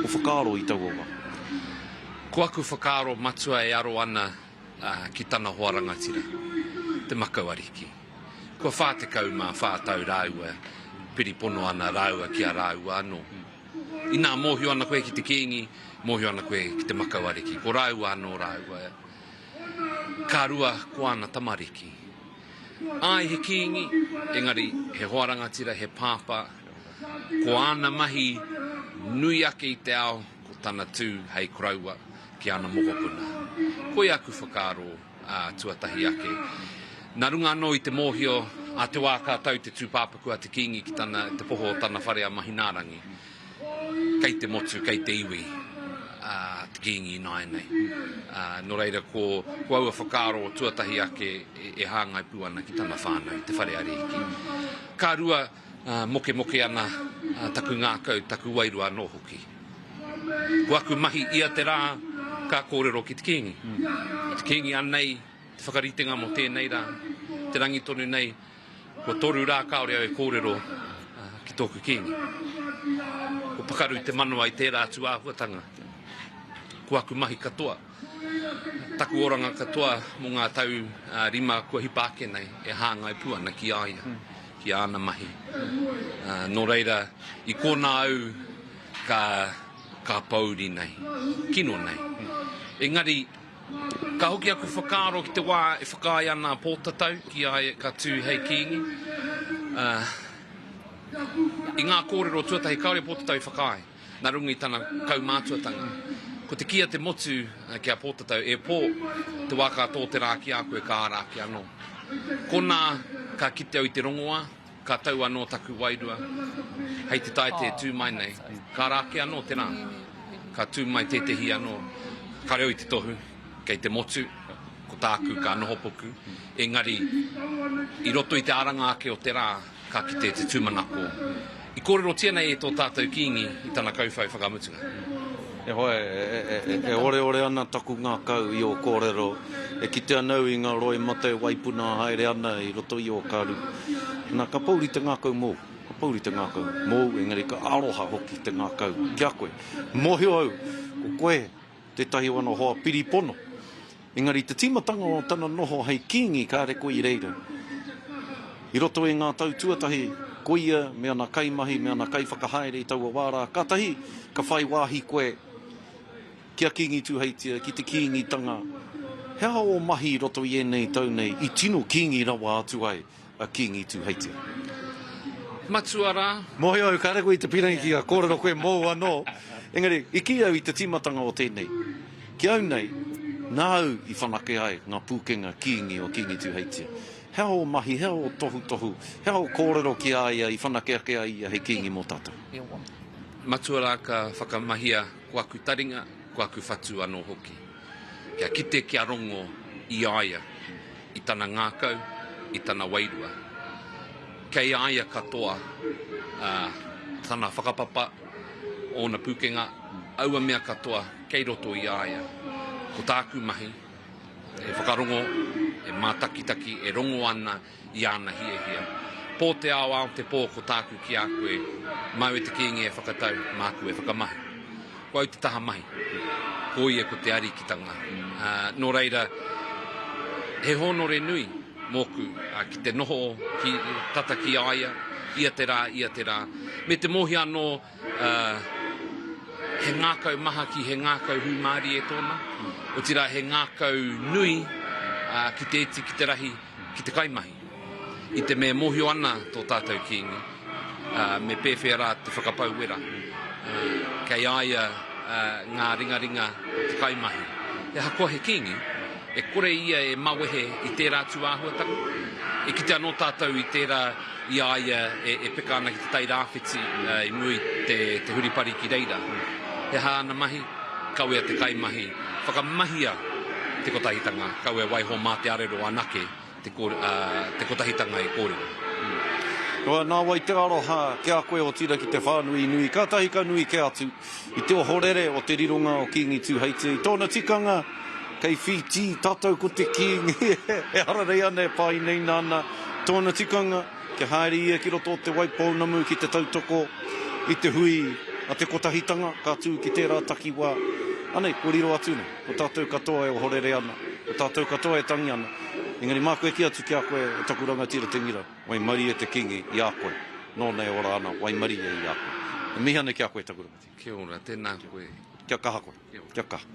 S1: whakaaro i taua wā.
S9: Ko aku whakaaro matua e aro ana ki tana hoa rangatira, te makauariki. Kua whātekau mā whātau rāua, piripono ana rāua ki a rāua anō. I nā mōhio ana koe ki te Kiingi, mōhio ana koe ki te makauariki. Ko rāua anō rāua. Ka rua ko ana tamariki. Ai he Kiingi, engari he hoa rangatira, he pāpa. Ko ana mahi nui ake i te ao, ko tana tū hei koraua ki ana mokopuna. Koe aku whakaaro tuatahi ake. Nā runga anō i te mōhio a te wā kātau te tūpāpaku a te Kiingi ki te poho o tana whare a mahinārangi. Kei te motu, kei te iwi, te Kiingi i nāi nei. Nō reira, ko aua whakaaro o tuatahi ake e hāngai puana ki tana whānau, te whare ariki. Ka rua moke ana taku ngākau, taku wairua anō hoki. Ko aku mahi ia te rā ka kōrero ki te Kiingi. Te Kiingi anei, te whakaritenga mo tēnei rā, te rangi tonu nei, ko toru rā kaore au e kōrero ki tōku Kiingi. Ko pakaru te manua i tērā atu āhuatanga. Ko aku mahi katoa. Taku oranga katoa mo ngā tau rima kua hipa ake nei, e hāngai puana ki aia, ki āna mahi. Nō reira, I kōna au ka pauri nei, kino nei. Engari, ka hoki aku whakaaro ki te wā e whakai ana Pootatau ki ai ka tū hei Kiingi. I ngā kōrero tuatahi kaore Pootatau I whakai, nā rungi tana kaumātuatanga. Ko te kia te motu ki a Pootatau e pō te waka tō te rā ki a koe ka ārā ki anō. Kona ka kite au I te rongoa, ka tau anō taku wairua. Hei te tai te tū mai nei, ka rā ki anō te rā. Ka tū mai te tehi anō, ka reo I te tohu, kei te motu, ko tāku ka nohopoku. Engari, I roto I te aranga ake o te rā, ka kite te tūmanako. I kōrero tēnei e tō tātou Kiingi I tana kauwhau whakamutunga.
S1: E hoe, e ore ana taku ngā kau I o kōrero. E kite anau I ngā roi mate waipuna haere ana I roto I o karu. Nā ka pauri te ngā kau mō. Ka pauri te ngā kau mō, engari ka aroha hoki te ngā kau. Kia koe, mohio au, ko koe, te tahi wana hoa piripono. Engari te timatanga o tana noho hei Kiingi ka re koe I reira. I roto e ngā tau tuatahi, koia, mea nā kaimahi, mea nā kai whakahaere I taua wārā. Ka tahi, ka whai wāhi koe, kia Kiingi Tuheitia, ki te Kiingi tanga. Hea o mahi I roto I enei tau nei, I tino Kiingi rawa atu ai, a Kiingi Tuheitia.
S9: Matua rā.
S1: Mohi au, ka reko I te pirangi ki a kōrero koe mō anō. Engari, I ki au I te timatanga o tēnei. Ki au nei, nā au I whanake ai ngā pūkenga Kiingi o Kiingi Tuheitia. Hea o mahi, hea o tohu, hea o kōrero ki aia I whanake ake ai hei Kiingi mō tātou.
S9: Matua rā ka whakamahia ko aku taringa, ko aku whatu anō hoki. Kia kite kia rongo I aia, I tana ngākau, I tana wairua. Kei aia katoa, tana whakapapa o na pūkenga, aua mea katoa, kei roto I aia. Ko tāku mahi, e whakarongo, e mātakitaki, e rongo ana I ana hia. Pō te ao te pō ko tāku ki a koe, mau e te Kiingi e whakatau, māku e whakamahi. Ko au te taha mahi, ko ia ko te arikitanga. Nō reira, he honore nui, mōku, ki te noho, ki tata ki aia, ia te rā. Me te mohi anō, he ngākau maha ki he ngākau hūmāri e tōna. O tira he ngākau nui, ki te eti, ki te rahi, ki te kaimahi. I te mea mohio ana tō tātou Kiingi, me pēwhea rā te whakapau wera. Kei aia ngā ringa te kaimahi. E hakoa he Kiingi, e kore ia e mawehe I tērā tuāhuatanga. E kite anō tātou I tērā I aia e peka ana ki te tai rāwhiti I mui te huripari ki reira. He hāna mahi, kaue te kaimahi, whakamahia te kotahitanga, kaue waiho mā te arero anake, te kotahitanga I kōrero.
S1: Nā wai te aroha, kia koe o tira ki te whānui nui, ka tahi ka nui ke atu, I te ohorere o te rironga o Kiingi Tuheitia. I tōna tikanga, kei whiti, tātou ko te Kiingi, e hararei ana e pai nei nāna. Tōna tikanga, ke haere ia ki roto o te waipounamu ki te tautoko, I te hui a te kotahitanga, ka tū ki tērā takiwā. Anei, koriro atu nei, o tātou katoa e ohorere ana, o tātou katoa e tangi ana. Engari mākoe ki atu ki a koe e taku rangatira te ngira, wai mari e te Kiingi I a koe. Nō nei ora ana, wai mari e I a koe. E mihi ane ki a koe taku rangatira.
S9: Kia ora, tēnā koe.
S1: Kia kaha koe, kia kaha.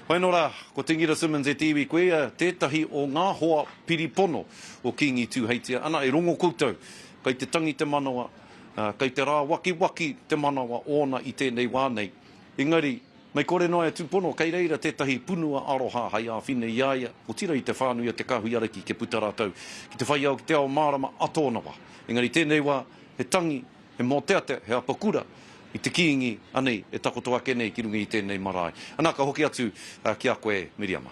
S1: Wai nō rā, ko te ngira Simmons e tiwi koe, tētahi o ngā hoa piripono o Kiingi Tuheitia. Ana e rongo koutou, kai te tangi te manawa, kai te rā waki te manawa ona I tēnei wānei. Engari, mai kore noa e tūpono, kei reira tētahi punua aroha hai a whine iaia, o tira I te whānui a te kahui araki ke putaratau, ki te whai au ki te ao mārama atōnawa. Engari tēnei wā, he tangi, he mōteate, he apakura, I te Kiingi, anei, e takoto ake nei ki rungi I tēnei marae. Anā ka hoki atu ki a koe Miriama.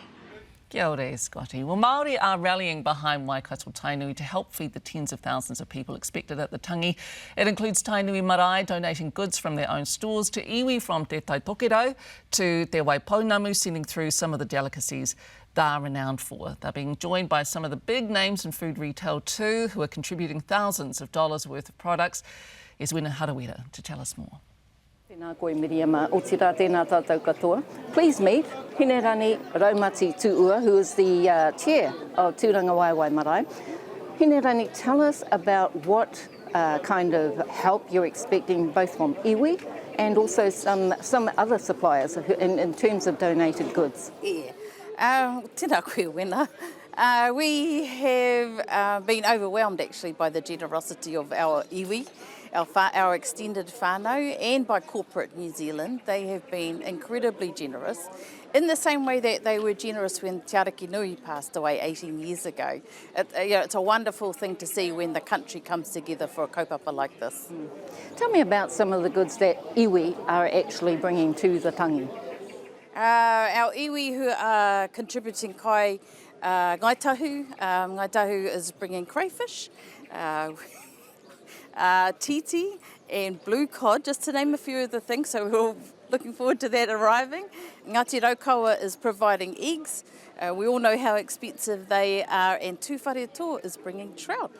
S2: Kia ora, Scotty. Well, Maori are rallying behind Waikato Tainui to help feed the tens of thousands of people expected at the tangi. It includes Tainui Marae donating goods from their own stores to iwi from Te Taitokerau to Te Waipounamu, sending through some of the delicacies they're renowned for. They're being joined by some of the big names in food retail too, who are contributing thousands of dollars worth of products. Here's Wina Harawira to tell us more.
S10: Tēnā koe Miriama, o tira tēnā tātou katoa. Please meet Hinerani Raumati Tuua, who is the chair of Tūrangawaewae Marae. Hinerani, tell us about what kind of help you're expecting both from iwi and also some other suppliers in terms of donated goods.
S11: Yeah. Tēnā koe wena. We have been overwhelmed actually by the generosity of our iwi, our extended whānau, and by corporate New Zealand. They have been incredibly generous in the same way that they were generous when Te Ariki Nui passed away 18 years ago. It's a wonderful thing to see when the country comes together for a kaupapa like this.
S10: Tell me about some of the goods that iwi are actually bringing to the tangi.
S11: Our iwi who are contributing kai ngaitahu. Ngaitahu is bringing crayfish, titi and blue cod, just to name a few of the things, so we're all looking forward to that arriving. Ngāti Raukawa is providing eggs. We all know how expensive they are, and Tūwhareto is bringing trout,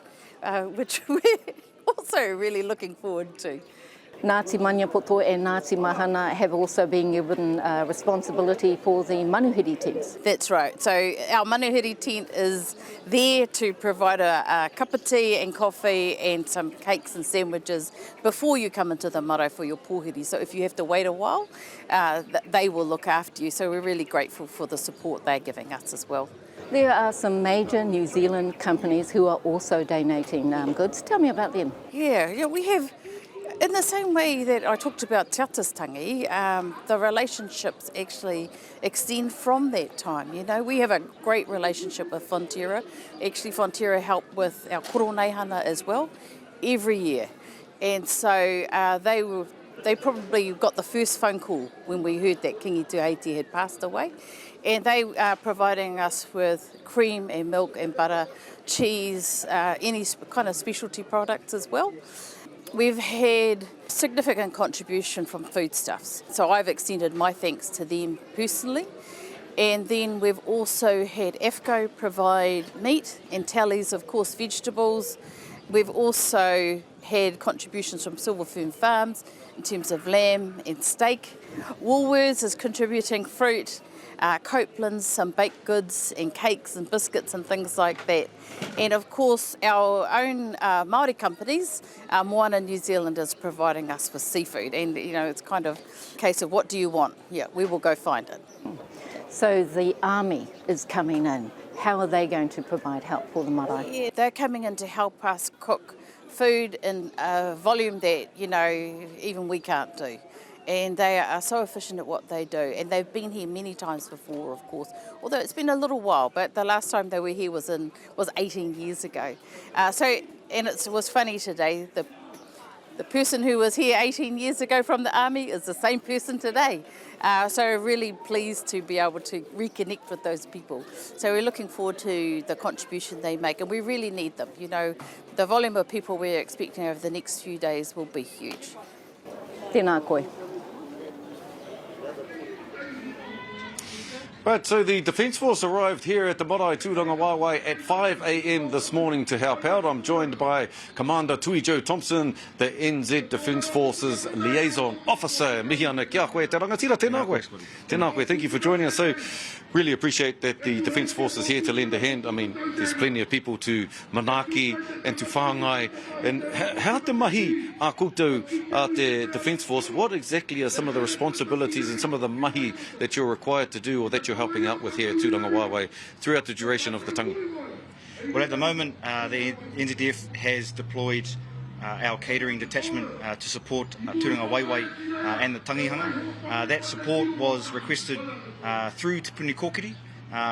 S11: which we're also really looking forward to.
S10: Ngāti Maniapoto and Ngāti Mahana have also been given responsibility for the manuhiri tents.
S11: That's right. So our manuhiri tent is there to provide a cup of tea and coffee and some cakes and sandwiches before you come into the marae for your pōhiri. So if you have to wait a while, they will look after you. So we're really grateful for the support they're giving us as well.
S10: There are some major New Zealand companies who are also donating goods. Tell me about them.
S11: Yeah, we have. In the same way that I talked about Te Atas tangi, the relationships actually extend from that time. You know, we have a great relationship with Fonterra. Actually, Fonterra help with our koroneihana as well every year. And so they probably got the first phone call when we heard that Kiingi Tuheitia had passed away. And they are providing us with cream and milk and butter, cheese, any kind of specialty products as well. We've had significant contribution from foodstuffs, so I've extended my thanks to them personally. And then we've also had AFCO provide meat and Tallies, of course, vegetables. We've also had contributions from Silver Fern Farms in terms of lamb and steak. Woolworths is contributing fruit, Copeland's some baked goods and cakes and biscuits and things like that. And of course our own Maori companies, Moana New Zealand is providing us with seafood, and you know, it's kind of a case of what do you want? Yeah, we will go find it.
S10: So the army is coming in. How are they going to provide help for the marae?
S11: Yeah, they're coming in to help us cook food in a volume that, you know, even we can't do. And they are so efficient at what they do. And they've been here many times before, of course. Although it's been a little while, but the last time they were here was 18 years ago. And it was funny today, the person who was here 18 years ago from the army is the same person today. So really pleased to be able to reconnect with those people. So we're looking forward to the contribution they make, and we really need them. You know, the volume of people we're expecting over the next few days will be huge.
S10: Tēnā koe.
S1: Right, so the Defence Force arrived here at the Marae Tūrangawaewae at 5 a.m. this morning to help out. I'm joined by Commander Tui Joe Thompson, the NZ Defence Force's Liaison Officer. Mihi ana kia koe te rangatira, tēnā koe. Tēnā koe, thank you for joining us. So, really appreciate that the Defence Force is here to lend a hand. I mean, there's plenty of people to Manaki and to Whāngai. And how te mahi a koutou a te Defence Force? What exactly are some of the responsibilities and some of the mahi that you're required to do or that you're helping out with here at Tūrangawaewae throughout the duration of the tangi?
S12: Well, at the moment, the NZDF has deployed our catering detachment to support Tūrangawaewae and the tangihanga. That support was requested through Te Puni Kōkiri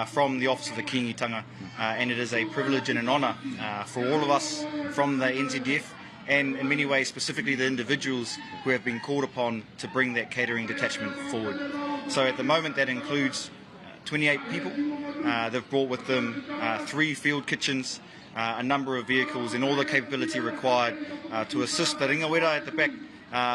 S12: from the Office of the Kiingi Tanga, and it is a privilege and an honour for all of us from the NZDF, and in many ways specifically the individuals who have been called upon to bring that catering detachment forward. So at the moment that includes 28 people. They've brought with them 3 field kitchens, a number of vehicles and all the capability required to assist the ringawera at the back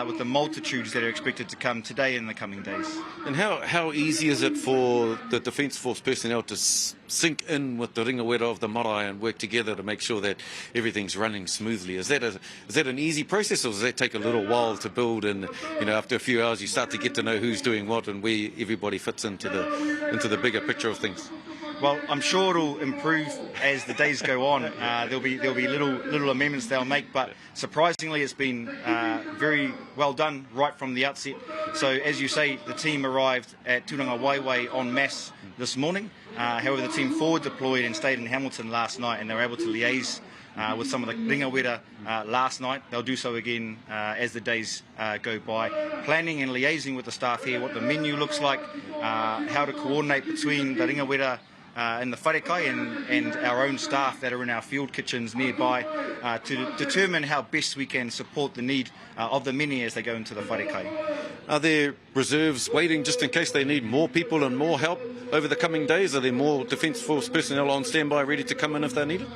S12: with the multitudes that are expected to come today and in the coming days.
S1: And how easy is it for the Defence Force personnel to sink in with the ringawera of the marae and work together to make sure that everything's running smoothly? Is that an easy process, or does that take a little while to build, and you know, after a few hours you start to get to know who's doing what and where everybody fits into the bigger picture of things?
S12: Well, I'm sure it'll improve as the days go on. There'll be little amendments they'll make, but surprisingly, it's been very well done right from the outset. So, as you say, the team arrived at Tūrangawaewae en masse this morning. However, the team forward deployed and stayed in Hamilton last night, and they were able to liaise with some of the ringawera last night. They'll do so again as the days go by. Planning and liaising with the staff here, what the menu looks like, how to coordinate between the ringawera and the wharekai and our own staff that are in our field kitchens nearby to determine how best we can support the need of the many as they go into the wharekai.
S1: Are there reserves waiting just in case they need more people and more help over the coming days? Are there more Defence Force personnel on standby ready to come in if they need it?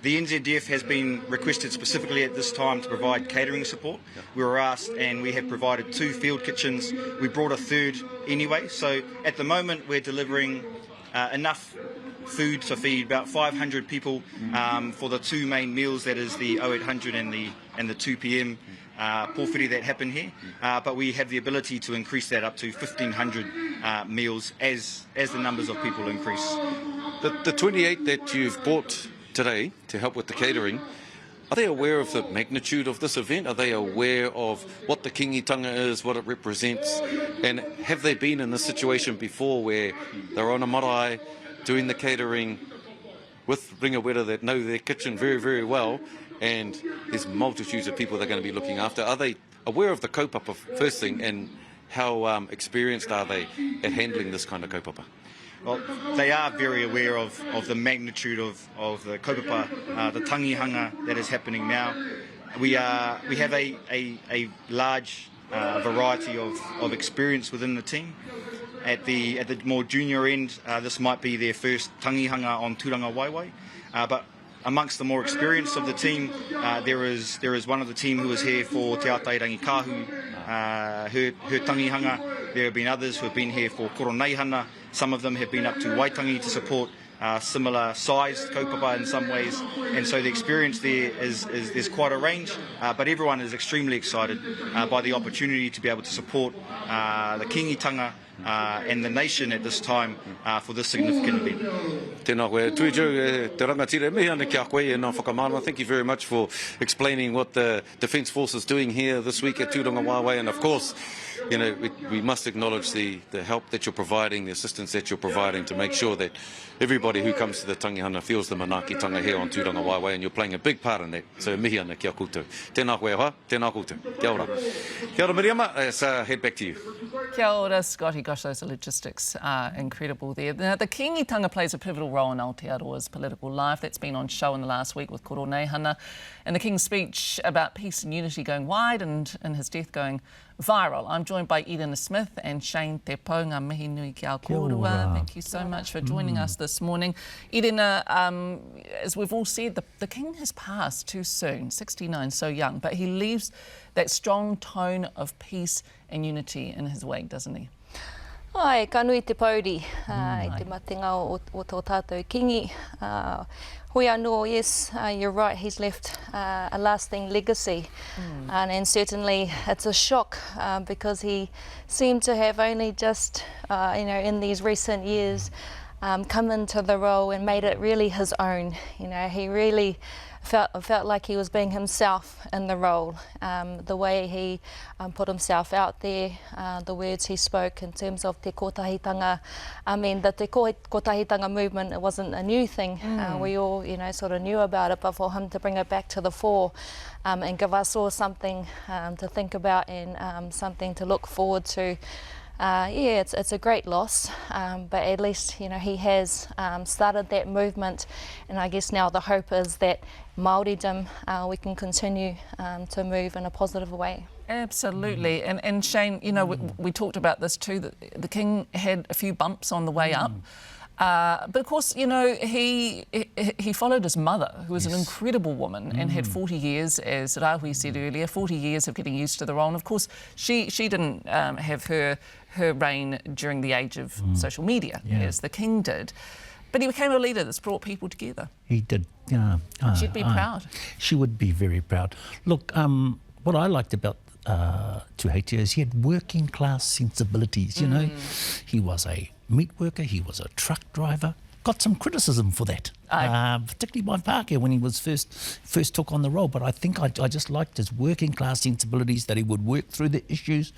S12: The NZDF has been requested specifically at this time to provide catering support. We were asked and we have provided 2 field kitchens. We brought a third anyway. So at the moment we're delivering enough food to feed about 500 people for the 2 main meals, that is the 0800 and the 2 p.m. Pōwhiri that happen here. But we have the ability to increase that up to 1,500 meals as the numbers of people increase.
S1: The 28 that you've brought today to help with the catering, are they aware of the magnitude of this event? Are they aware of what the kingitanga is, what it represents? And have they been in this situation before where they're on a marae doing the catering with ringawera that know their kitchen very, very well, and there's multitudes of people they're going to be looking after? Are they aware of the kaupapa first thing, and how experienced are they at handling this kind of kaupapa?
S12: Well, they are very aware of the magnitude of the kaupapa, the tangihanga that is happening now. We have a large variety of experience within the team. At the more junior end, this might be their first tangihanga on Tūrangawaewae, but amongst the more experienced of the team, there is one of the team who is here for Te Atai Rangikahu, her tangihanga. There have been others who have been here for Koroneihana. Some of them have been up to Waitangi to support similar sized kaupapa in some ways, and so the experience there is quite a range, but everyone is extremely excited by the opportunity to be able to support the kingitanga and the nation at this time for this significant event.
S1: Tēnā koe, Tuheitia, te rangatira, me ana kia koe e nā whakamana. Thank you very much for explaining what the Defence Force is doing here this week at Tūrangawaewae, and of course, you know, we must acknowledge the help that you're providing, the assistance that you're providing to make sure that everybody who comes to the tangihana feels the manaakitanga here on Tūrangawaewae, and you're playing a big part in that. So mihi ana kia koutou. Tēnā koe hoa, tēnā koutou. Kia ora. Kia ora Miriama, let's head back to you.
S2: Kia ora, Scotty. Gosh, those logistics are incredible there. Now, the kingitanga plays a pivotal role in Aotearoa's political life. That's been on show in the last week with Koroneihana, and the King's speech about peace and unity going wide, and his death going viral. I'm joined by Irina Smith and Shane Te Pau, ngā mihi nui ki a kōrua. Thank you so much for joining us this morning. Irina, as we've all said, the King has passed too soon, 69, so young, but he leaves that strong tone of peace and unity in his wake, doesn't he?
S13: Ai, ka nui te pauri, I te matenga o tō tātou kingi. Hui anō, yes, you're right, he's left a lasting legacy. And certainly it's a shock because he seemed to have only just, in these recent years, come into the role and made it really his own. You know, he really felt like he was being himself in the role. The way he put himself out there, the words he spoke in terms of te kotahitanga. I mean, the te kotahitanga movement, it wasn't a new thing. We all, sort of knew about it, but for him to bring it back to the fore and give us all something to think about and something to look forward to. It's a great loss, but at least he has started that movement, and I guess now the hope is that Māoridom we can continue to move in a positive way.
S2: Absolutely, and Shane, we talked about this too. That the King had a few bumps on the way up. But of course, he followed his mother, who was an incredible woman and had 40 years, as Rahui said earlier, 40 years of getting used to the role. And of course, she didn't have her reign during the age of social media, as the King did. But he became a leader that's brought people together.
S14: He did.
S2: She'd be proud.
S14: She would be very proud. Look, what I liked about Tuheitia is he had working class sensibilities, He was a meat worker, he was a truck driver, got some criticism for that, particularly by Parker when he was first took on the role. But I think I just liked his working class sensibilities, that he would work through the issues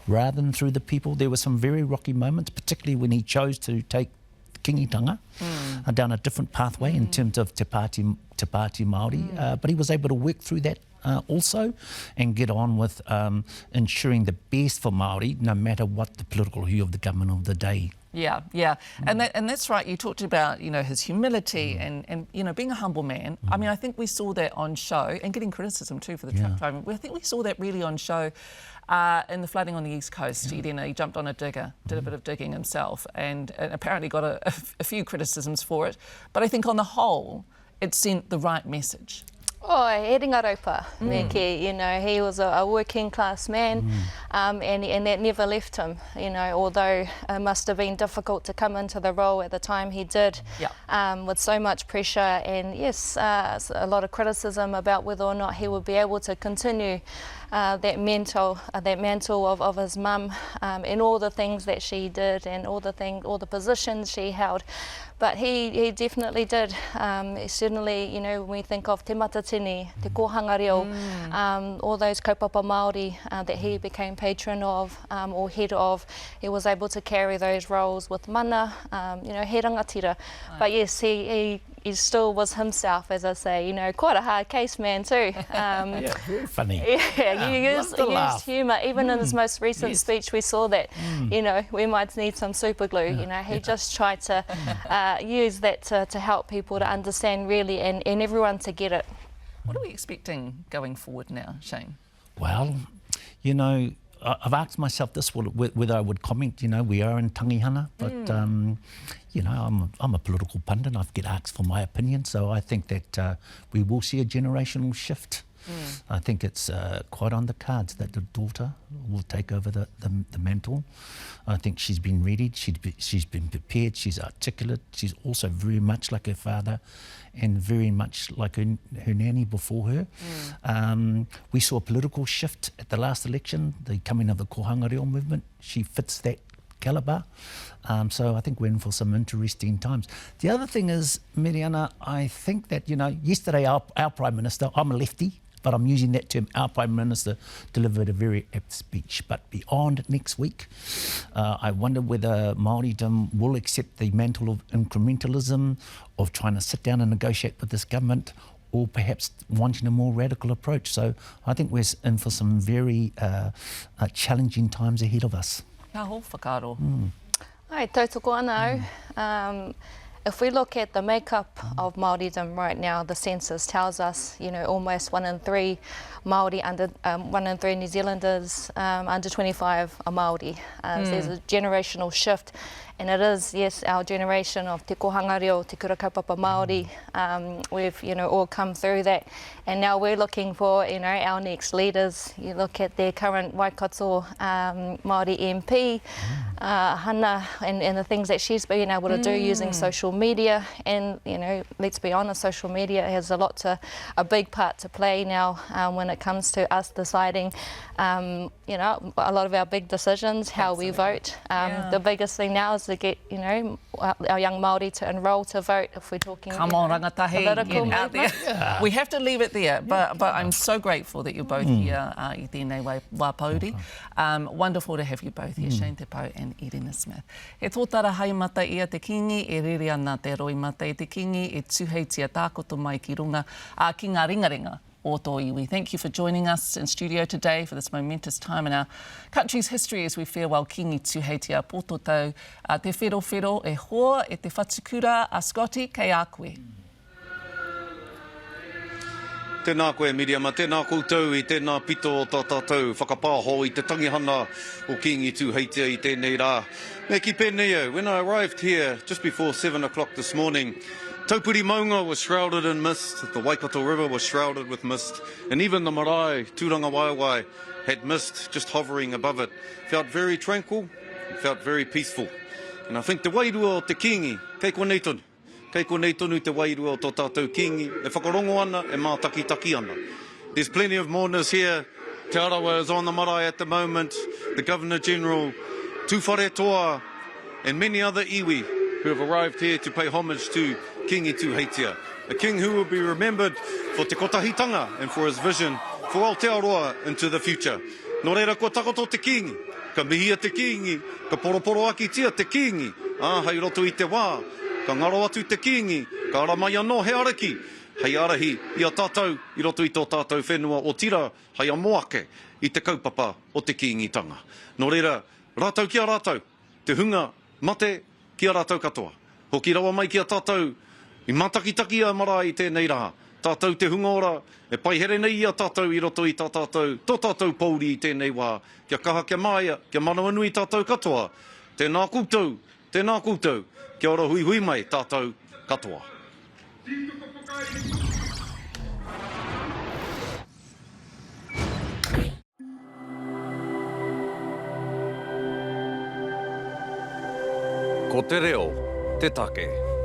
S14: rather than through the people. There were some very rocky moments, particularly when he chose to take Kingitanga down a different pathway in terms of Te Pāti Māori, but he was able to work through that also and get on with ensuring the best for Māori, no matter what the political hue of the government of the day.
S2: Yeah, yeah. And that's right. You talked about, you know, his humility and you know, being a humble man. I mean, I think we saw that on show, and getting criticism too for the truck driving. I think we saw that really on show in the flooding on the East Coast. He jumped on a digger, did a bit of digging himself, and apparently got a few criticisms for it. But I think on the whole, it sent the right message.
S13: Oh, he ringa raupa, Meki, you know, he was a working class man, and that never left him, you know, although it must have been difficult to come into the role at the time he did, with so much pressure and yes, a lot of criticism about whether or not he would be able to continue that mantle of his mum, and all the things that she did and all the positions she held. But he definitely did. Certainly, you know, when we think of te matatini, te kohanga reo, all those kaupapa Māori that he became patron of or head of, he was able to carry those roles with mana, you know, he rangatira. But yes, he still was himself, as I say, you know, quite a hard case man too.
S14: Yeah, very funny.
S13: Yeah, he used humour. Even in his most recent speech, we saw that, you know, we might need some super glue. You know, he just tried to use that to help people to understand really and everyone to get it.
S2: What are we expecting going forward now, Shane?
S14: Well, you know, I've asked myself this, whether I would comment. You know, we are in tangihanga, but you know, I'm a political pundit. I get asked for my opinion, so I think that we will see a generational shift. I think it's quite on the cards that the daughter will take over the mantle. I think she's been ready, she's been prepared, she's articulate, she's also very much like her father and very much like her nanny before her. We saw a political shift at the last election, the coming of the kohanga reo movement. She fits that calibre. So I think we're in for some interesting times. The other thing is, Miriana, I think that, you know, yesterday our Prime Minister, I'm a lefty, but I'm using that term, our Prime Minister delivered a very apt speech. But beyond next week, I wonder whether Māoridom will accept the mantle of incrementalism, of trying to sit down and negotiate with this government, or perhaps wanting a more radical approach. So I think we're in for some very challenging times ahead of us.
S2: Ka ho whakaro.
S13: Ai, tautoko anau. If we look at the makeup of Māoridom right now, the census tells us, you know, almost 1 in 3 Māori under 1 in 3 New Zealanders under 25 are Māori. So there's a generational shift, and it is, yes, our generation of te kohanga reo, te kura kaupapa Māori. We've, you know, all come through that, and now we're looking for, you know, our next leaders. You look at their current Waikato Māori MP, Hana, and the things that she's been able to do using social media. And, you know, let's be honest, social media has a big part to play now when it comes to us deciding, you know, a lot of our big decisions, how we vote. The biggest thing now is to get, you know, our young Māori to enrol to vote if we're talking political movement.
S2: We have to leave it there, but I'm so grateful that you're both here I tēnei wā pauri. Wonderful to have you both here, Shane Te Pau and Irina Smith. He tōtara hai mata ia te Kiingi, e rere ana te roi mata i te Kiingi, e Tuheitia tākoto mai ki runga, ki ngā ringaringa o tō iwi. Thank you for joining us in studio today for this momentous time in our country's history as we farewell Kiingi Tuheitia Pootatau. Te wherowhero e hoa, e te whatukura a Scotty, kei a koe.
S1: Tēnā koe, Miriam, tēnā koutou i tēnā pito o tā tātou whakapāho i te tangihana o Kiingi Tuheitia i tēnei rā. Me ki pēnei, when I arrived here just before 7 o'clock this morning, Taupuri Maunga was shrouded in mist, the Waikato River was shrouded with mist, and even the Marae, Tūrangawaewae, had mist just hovering above it. Felt very tranquil, felt very peaceful. And I think te wairua o te Kiingi, kei konei tonu. Kei konei tonu te wairua o tō tātou Kiingi, e whakarongo ana, e mātaki ana. There's plenty of mourners here. Te Arawa is on the Marae at the moment, the Governor General, Tūwhare Toa, and many other iwi who have arrived here to pay homage to Kiingi Tuheitia, a king who will be remembered for te kotahitanga and for his vision for Aotearoa into the future. Nō reira, ko takoto te Kiingi, ka mihia te Kiingi, ka poroporo aki tia te Kiingi, hei roto i te wā, ka ngaro atu te Kiingi, ka ara mai anō he araki, hei arahi i a tātou, i roto i tō tātou whenua o tira, hei a moake i te kaupapa o te Kiingitanga. Nō reira, rātou ki a rātou, te hunga mate ki a rātou katoa. Hoki rawa mai ki a tātou, i matakitaki a Marae i tēnei rā. Tātou te hunga ora, e pai here nei i a tātou i roto i tā tātou, tō tātou pauri i tēnei wā. Kia kaha kia maia, kia manawa nui tātou katoa. Tēnā koutou, kia ora hui hui mai tātou katoa.
S15: Ko te reo, te take.